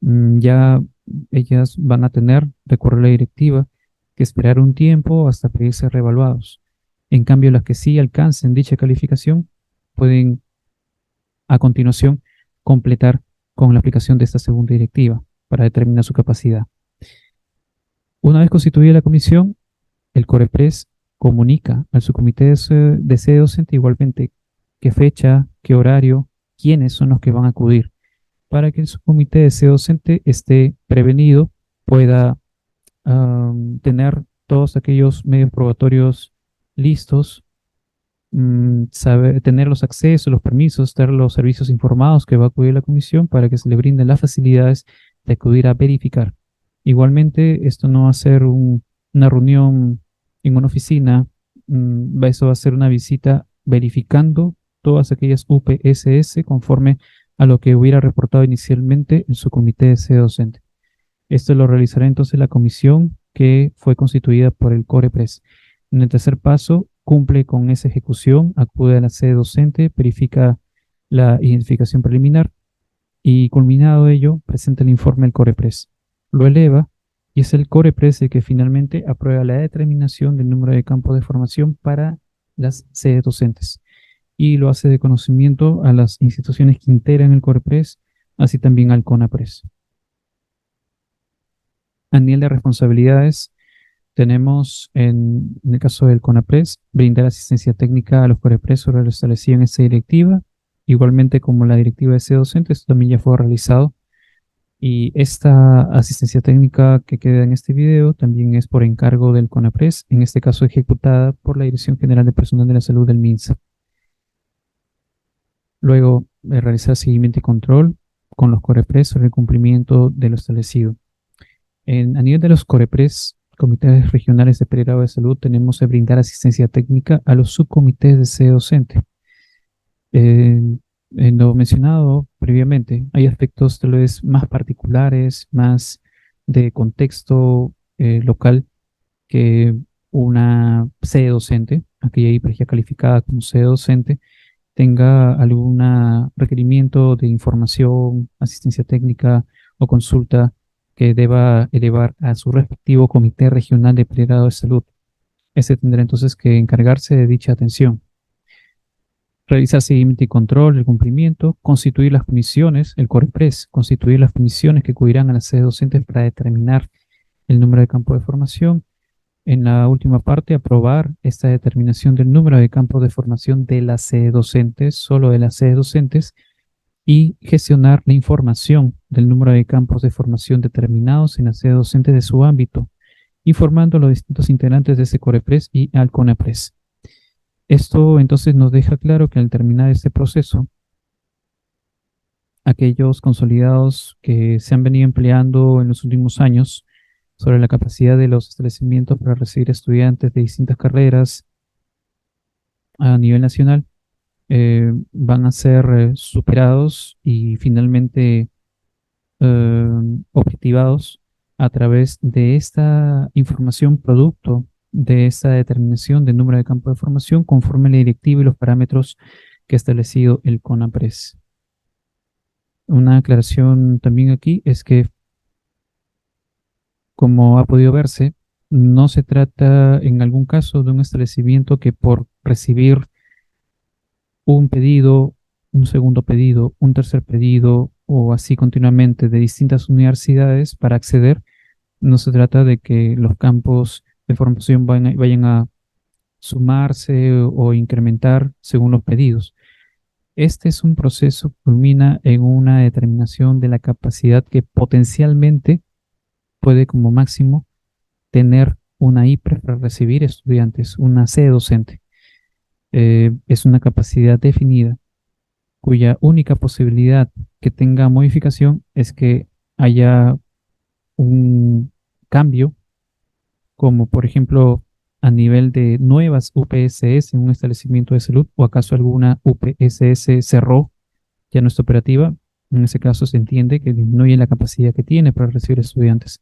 [SPEAKER 1] ya ellas van a tener, de acuerdo a la directiva, que esperar un tiempo hasta pedirse reevaluados. En cambio, las que sí alcancen dicha calificación pueden a continuación completar con la aplicación de esta segunda directiva para determinar su capacidad. Una vez constituida la comisión, el COREPRES comunica al subcomité de sede docente igualmente qué fecha, qué horario, quiénes son los que van a acudir, para que el subcomité de sede docente esté prevenido, pueda tener todos aquellos medios probatorios listos, saber, tener los accesos, los permisos, tener los servicios informados que va a acudir la comisión para que se le brinden las facilidades de acudir a verificar. Igualmente, esto no va a ser una reunión en una oficina, eso va a ser una visita verificando todas aquellas UPSS conforme a lo que hubiera reportado inicialmente en su comité de sede docente. Esto lo realizará entonces la comisión que fue constituida por el COREPRES. En el tercer paso, cumple con esa ejecución, acude a la sede docente, verifica la identificación preliminar y, culminado ello, presenta el informe al COREPRES. Lo eleva y es el COREPRES el que finalmente aprueba la determinación del número de campos de formación para las sedes docentes y lo hace de conocimiento a las instituciones que integran el COREPRES, así también al CONAPRES. A nivel de responsabilidades, tenemos en el caso del CONAPRES, brindar asistencia técnica a los COREPRES sobre lo establecido en esta directiva, igualmente como la directiva de sede docente, esto también ya fue realizado. Y esta asistencia técnica que queda en este video también es por encargo del CONAPRES, en este caso ejecutada por la Dirección General de Personal de la Salud del MINSA. Luego, realizar seguimiento y control con los COREPRES sobre el cumplimiento de lo establecido. A nivel de los COREPRES, comités regionales de pregrado de salud, tenemos que brindar asistencia técnica a los subcomités de sede docente. En lo mencionado previamente, hay aspectos tal vez más particulares, más de contexto local que una sede docente, aquella IPRES ya calificada como sede docente, tenga algún requerimiento de información, asistencia técnica o consulta que deba elevar a su respectivo comité regional de pregrado de salud. Este tendrá entonces que encargarse de dicha atención. Realizar seguimiento y control del cumplimiento, constituir las comisiones, el COREPRES, constituir las comisiones que acudirán a las sedes docentes para determinar el número de campos de formación. En la última parte, aprobar esta determinación del número de campos de formación de las sedes docentes, solo de las sedes docentes, y gestionar la información del número de campos de formación determinados en las sedes docentes de su ámbito, informando a los distintos integrantes de ese COREPRES y al CONAPRES. Esto entonces nos deja claro que al terminar este proceso, aquellos consolidados que se han venido empleando en los últimos años sobre la capacidad de los establecimientos para recibir estudiantes de distintas carreras a nivel nacional, van a ser superados y finalmente objetivados a través de esta información producto de esta determinación del número de campo de formación conforme a la directiva y los parámetros que ha establecido el CONAPRES. Una aclaración también aquí es que, como ha podido verse, No se trata en algún caso de un establecimiento que por recibir un pedido, un segundo pedido, un tercer pedido o así continuamente de distintas universidades para acceder, no se trata de que los campos de formación vayan a sumarse o incrementar según los pedidos. Este es un proceso que culmina en una determinación de la capacidad que potencialmente puede como máximo tener una IPRE para recibir estudiantes, una sede docente. Es una capacidad definida cuya única posibilidad que tenga modificación es que haya un cambio, como por ejemplo a nivel de nuevas UPSS en un establecimiento de salud, o acaso alguna UPSS cerró, ya no está operativa. En ese caso se entiende que disminuye la capacidad que tiene para recibir estudiantes,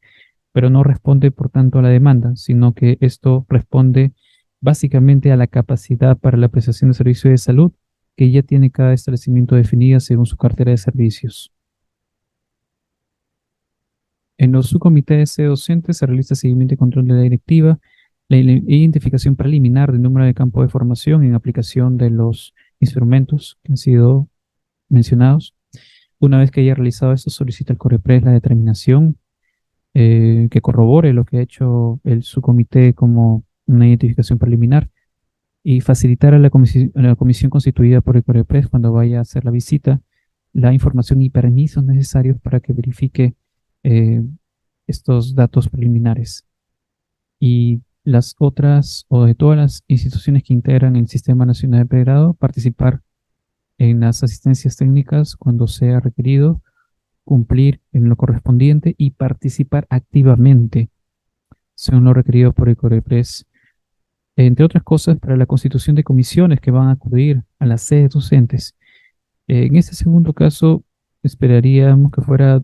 [SPEAKER 1] pero no responde por tanto a la demanda, sino que esto responde básicamente a la capacidad para la prestación de servicios de salud que ya tiene cada establecimiento definida según su cartera de servicios. En los subcomités docentes se realiza seguimiento y control de la directiva, la identificación preliminar del número de campo de formación en aplicación de los instrumentos que han sido mencionados. Una vez que haya realizado esto, solicita al COREPRES la determinación que corrobore lo que ha hecho el subcomité como una identificación preliminar y facilitar a la comisión constituida por el COREPRES cuando vaya a hacer la visita la información y permisos necesarios para que verifique eh, estos datos preliminares. Y las otras, o de todas las instituciones que integran el Sistema Nacional de Pregrado, participar en las asistencias técnicas cuando sea requerido, cumplir en lo correspondiente y participar activamente según lo requerido por el COREPRES, entre otras cosas, para la constitución de comisiones que van a acudir a las sedes docentes. En este segundo caso, esperaríamos que fuera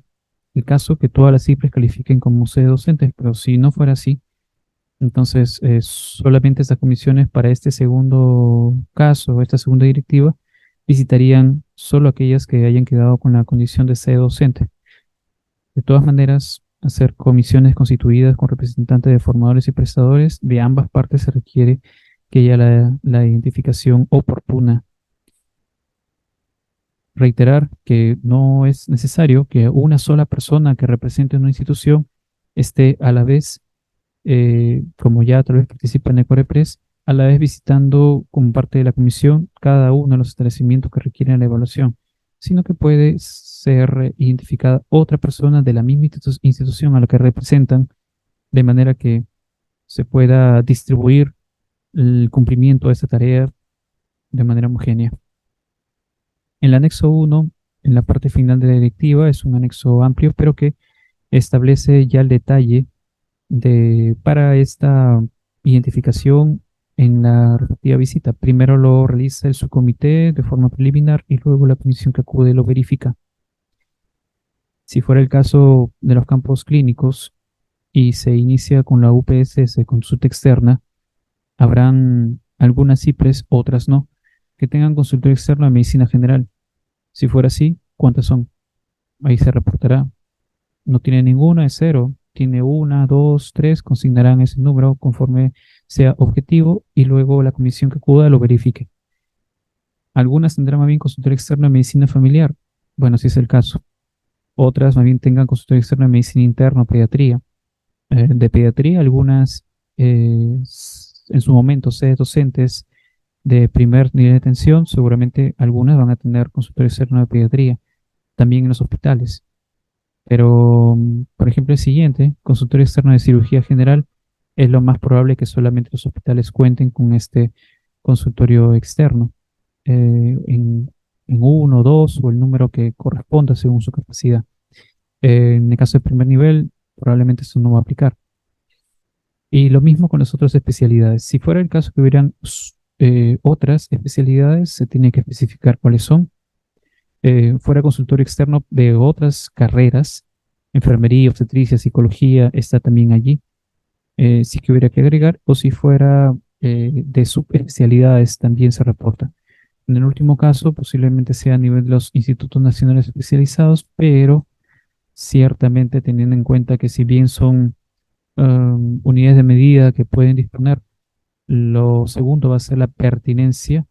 [SPEAKER 1] el caso que todas las CIPRES califiquen como sedes docentes, pero si no fuera así, entonces solamente estas comisiones para este segundo caso, esta segunda directiva, visitarían solo aquellas que hayan quedado con la condición de sede docente. De todas maneras, hacer comisiones constituidas con representantes de formadores y prestadores de ambas partes se requiere que haya la identificación oportuna. Reiterar que no es necesario que una sola persona que represente una institución esté a la vez, como ya tal vez participa en el COREPRES, a la vez visitando como parte de la comisión cada uno de los establecimientos que requieren la evaluación, sino que puede ser identificada otra persona de la misma institución a la que representan, de manera que se pueda distribuir el cumplimiento de esta tarea de manera homogénea. El anexo 1, en la parte final de la directiva, es un anexo amplio, pero que establece ya el detalle para esta identificación en la respectiva visita. Primero lo realiza el subcomité de forma preliminar y luego la comisión que acude lo verifica. Si fuera el caso de los campos clínicos y se inicia con la UPSS, consulta externa, habrán algunas CIPRES, otras no, que tengan consultorio externo de medicina general. Si fuera así, ¿cuántas son? Ahí se reportará. No tiene ninguna, es cero. Tiene una, dos, tres, consignarán ese número conforme sea objetivo y luego la comisión que acuda lo verifique. Algunas tendrán más bien consultorio externo de medicina familiar. Bueno, si es el caso. Otras más bien tengan consultorio externo de medicina interna o pediatría. De pediatría, algunas en su momento sedes docentes de primer nivel de atención, seguramente algunas van a tener consultorio externo de pediatría, también en los hospitales. Pero, por ejemplo, el siguiente, consultorio externo de cirugía general, es lo más probable que solamente los hospitales cuenten con este consultorio externo, en uno, dos o el número que corresponda según su capacidad. En el caso de primer nivel, probablemente eso no va a aplicar. Y lo mismo con las otras especialidades. Si fuera el caso que hubieran otras especialidades, se tiene que especificar cuáles son. Fuera consultorio externo de otras carreras, enfermería, obstetricia, psicología, está también allí. Sí que hubiera que agregar, o si fuera de subespecialidades, también se reporta. En el último caso, posiblemente sea a nivel de los institutos nacionales especializados, pero ciertamente teniendo en cuenta que si bien son unidades de medida que pueden disponer. Lo segundo va a ser la pertinencia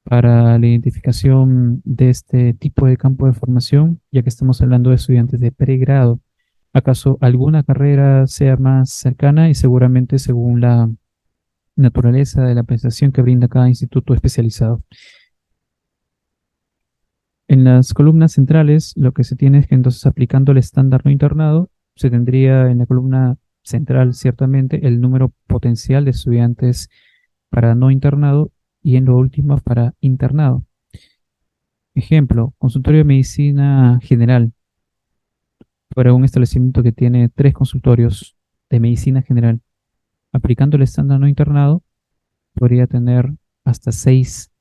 [SPEAKER 1] para la identificación de este tipo de campo de formación, ya que estamos hablando de estudiantes de pregrado. ¿Acaso alguna carrera sea más cercana? Y seguramente según la naturaleza de la prestación que brinda cada instituto especializado. En las columnas centrales, lo que se tiene es que entonces aplicando el estándar no internado, se tendría en la columna central ciertamente el número potencial de estudiantes para no internado y en lo último para internado. Ejemplo, consultorio de medicina general para un establecimiento que tiene 3 consultorios de medicina general. Aplicando el estándar no internado, podría tener hasta 6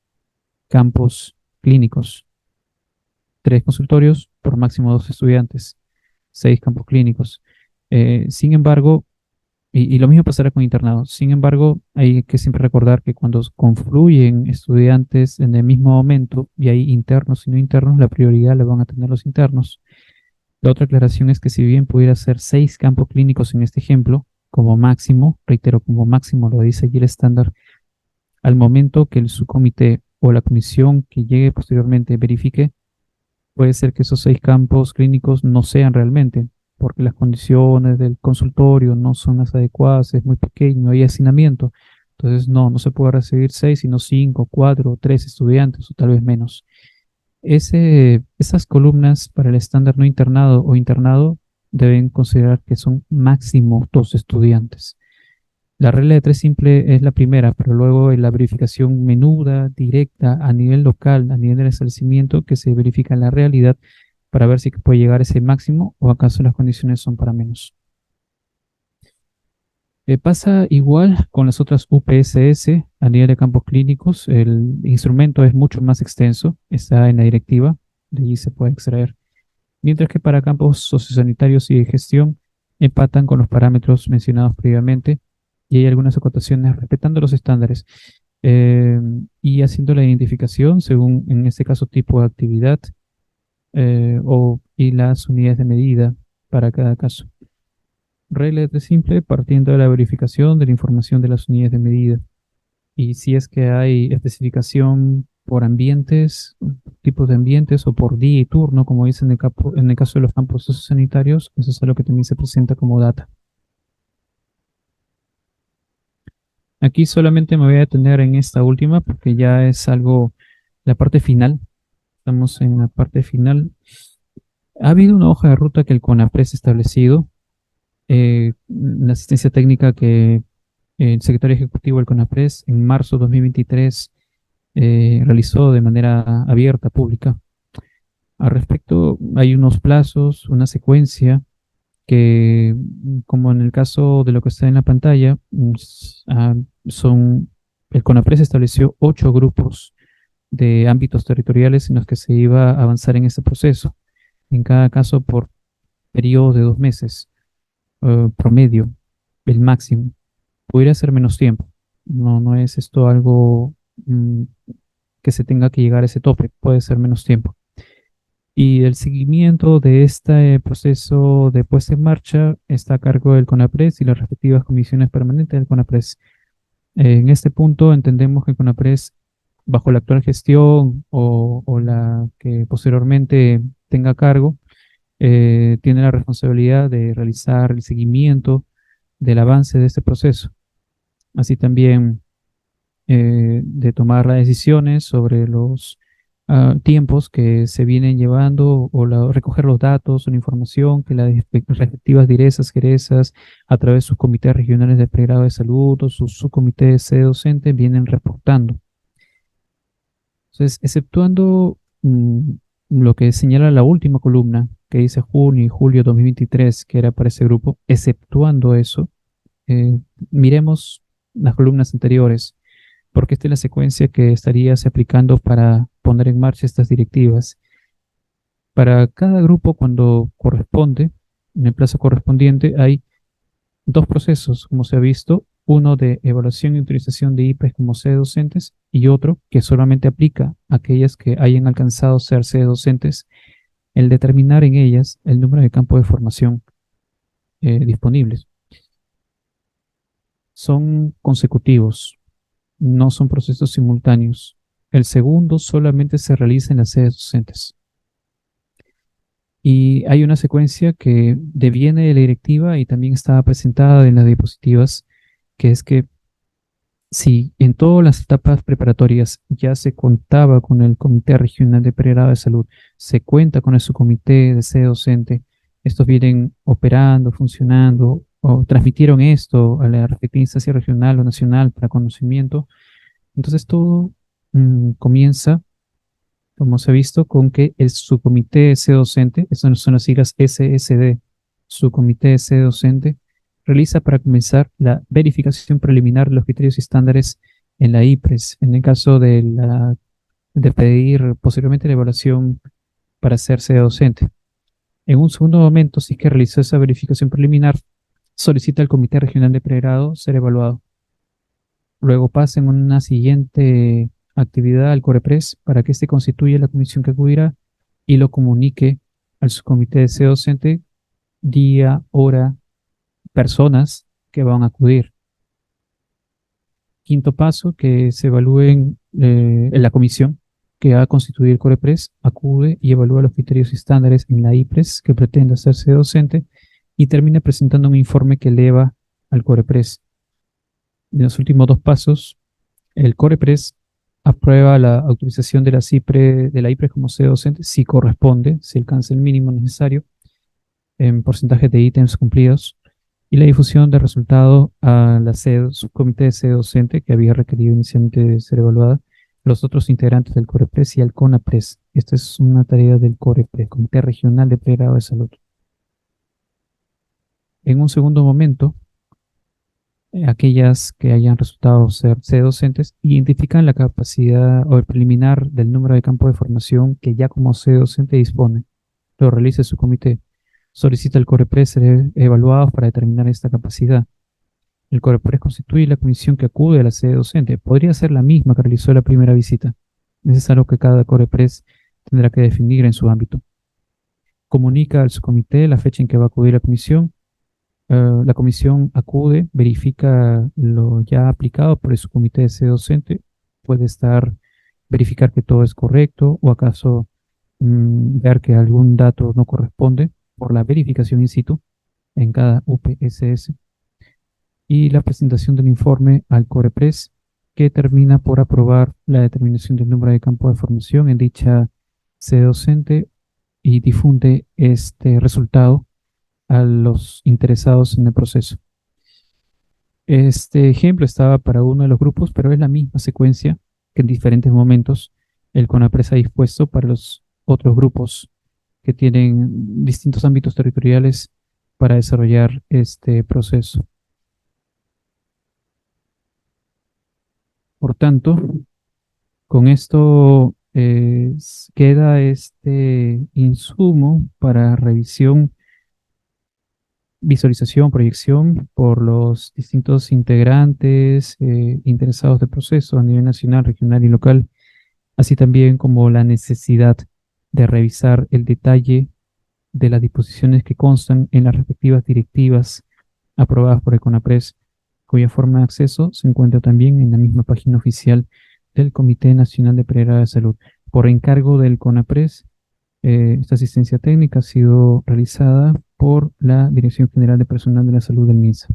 [SPEAKER 1] campos clínicos. 3 consultorios por máximo 2 estudiantes. 6 campos clínicos. Sin embargo, y lo mismo pasará con internados. Sin embargo, hay que siempre recordar que cuando confluyen estudiantes en el mismo momento y hay internos y no internos, la prioridad la van a tener los internos. La otra aclaración es que si bien pudiera ser 6 campos clínicos en este ejemplo, como máximo, reitero, como máximo lo dice allí el estándar, al momento que el subcomité o la comisión que llegue posteriormente verifique, puede ser que esos 6 campos clínicos no sean realmente, porque las condiciones del consultorio no son las adecuadas, es muy pequeño, hay hacinamiento. Entonces, no se puede recibir 6, sino 5, 4 o 3 estudiantes, o tal vez menos. Esas columnas para el estándar no internado o internado deben considerar que son máximo 2 estudiantes. La regla de 3 simple es la primera, pero luego en la verificación menuda, directa, a nivel local, a nivel del establecimiento, que se verifica en la realidad para ver si puede llegar a ese máximo o acaso las condiciones son para menos. Pasa igual con las otras UPSS a nivel de campos clínicos. El instrumento es mucho más extenso, está en la directiva, de allí se puede extraer. Mientras que para campos sociosanitarios y de gestión empatan con los parámetros mencionados previamente y hay algunas acotaciones respetando los estándares y haciendo la identificación según, en este caso, tipo de actividad y las unidades de medida para cada caso. Regla de 3 simple, partiendo de la verificación de la información de las unidades de medida. Y si es que hay especificación por ambientes, tipos de ambientes o por día y turno, como dice en el caso de los campos sociosanitarios, eso es lo que también se presenta como data. Aquí solamente me voy a detener en esta última porque ya es algo, la parte final. Estamos en la parte final. Ha habido una hoja de ruta que el CONAPRES ha establecido, la asistencia técnica que el secretario ejecutivo del CONAPRES en marzo de 2023 realizó de manera abierta, pública. Al respecto, hay unos plazos, una secuencia que, como en el caso de lo que está en la pantalla, el CONAPRES estableció 8 grupos de ámbitos territoriales en los que se iba a avanzar en este proceso, en cada caso por periodo de 2 meses, promedio, el máximo. Podría ser menos tiempo. No es esto algo que se tenga que llegar a ese tope, puede ser menos tiempo. Y el seguimiento de este proceso de puesta en marcha está a cargo del CONAPRES y las respectivas comisiones permanentes del CONAPRES. En este punto entendemos que el CONAPRES, bajo la actual gestión o la que posteriormente tenga a cargo, tiene la responsabilidad de realizar el seguimiento del avance de este proceso. Así también de tomar las decisiones sobre los tiempos que se vienen llevando o recoger los datos o la información que las respectivas direzas, jerezas, a través de sus comités regionales de pregrado de salud o sus subcomités de sede docente vienen reportando. Entonces, exceptuando lo que señala la última columna, que dice junio y julio 2023, que era para ese grupo, exceptuando eso, miremos las columnas anteriores, porque esta es la secuencia que estarías aplicando para poner en marcha estas directivas. Para cada grupo, cuando corresponde, en el plazo correspondiente, hay 2 procesos, como se ha visto, uno de evaluación y utilización de IPES como sede docentes y otro que solamente aplica a aquellas que hayan alcanzado ser sede docentes, el determinar en ellas el número de campos de formación disponibles. son consecutivos, no son procesos simultáneos. El segundo solamente se realiza en las sedes docentes. Y hay una secuencia que deviene de la directiva y también estaba presentada en las diapositivas, que es que si en todas las etapas preparatorias ya se contaba con el Comité Regional de Pregrado de Salud, se cuenta con el subcomité de sede docente, estos vienen operando, funcionando, o transmitieron esto a la respectiva instancia regional o nacional para conocimiento, entonces todo comienza, como se ha visto, con que el subcomité de sede docente, estas son las siglas SSD, subcomité de sede docente, realiza para comenzar la verificación preliminar de los criterios y estándares en la IPRES, en el caso de pedir posteriormente la evaluación para ser sede docente. En un segundo momento, si es que realizó esa verificación preliminar, solicita al Comité Regional de Pregrado ser evaluado. Luego pasa en una siguiente actividad al COREPRES para que éste constituya la comisión que acudirá y lo comunique al subcomité de sede docente, día, hora, personas que van a acudir. Quinto paso, que se evalúen en la comisión que ha constituido el COREPRES, acude y evalúa los criterios y estándares en la IPRES que pretende hacerse docente y termina presentando un informe que eleva al COREPRES. En los últimos dos pasos, el COREPRES aprueba la autorización de la IPRES como sede docente si corresponde, si alcanza el mínimo necesario en porcentaje de ítems cumplidos, y la difusión del resultado a la subcomité de sede docente que había requerido inicialmente ser evaluada, los otros integrantes del COREPRES y al CONAPRES. Esta es una tarea del COREPRES, Comité Regional de Pregrado de Salud. En un segundo momento, aquellas que hayan resultado ser sede docentes identifican la capacidad o el preliminar del número de campos de formación que ya como sede docente dispone. Lo realiza su comité. Solicita al COREPRES ser evaluados para determinar esta capacidad. El COREPRES constituye la comisión que acude a la sede docente. Podría ser la misma que realizó la primera visita. Es algo que cada COREPRES tendrá que definir en su ámbito. Comunica al subcomité la fecha en que va a acudir la comisión. La comisión acude, verifica lo ya aplicado por el subcomité de sede docente. Puede verificar que todo es correcto o acaso ver que algún dato no corresponde por la verificación in situ en cada UPSS y la presentación del informe al COREPRES que termina por aprobar la determinación del número de campo de formación en dicha sede docente y difunde este resultado a los interesados en el proceso. Este ejemplo estaba para uno de los grupos, pero es la misma secuencia que en diferentes momentos el CONAPRES ha dispuesto para los otros grupos que tienen distintos ámbitos territoriales para desarrollar este proceso. Por tanto, con esto queda este insumo para revisión, visualización, proyección por los distintos integrantes interesados del proceso a nivel nacional, regional y local, así también como la necesidad de revisar el detalle de las disposiciones que constan en las respectivas directivas aprobadas por el CONAPRES, cuya forma de acceso se encuentra también en la misma página oficial del Comité Nacional de Pregrado de Salud. Por encargo del CONAPRES, esta asistencia técnica ha sido realizada por la Dirección General de Personal de la Salud del MINSA.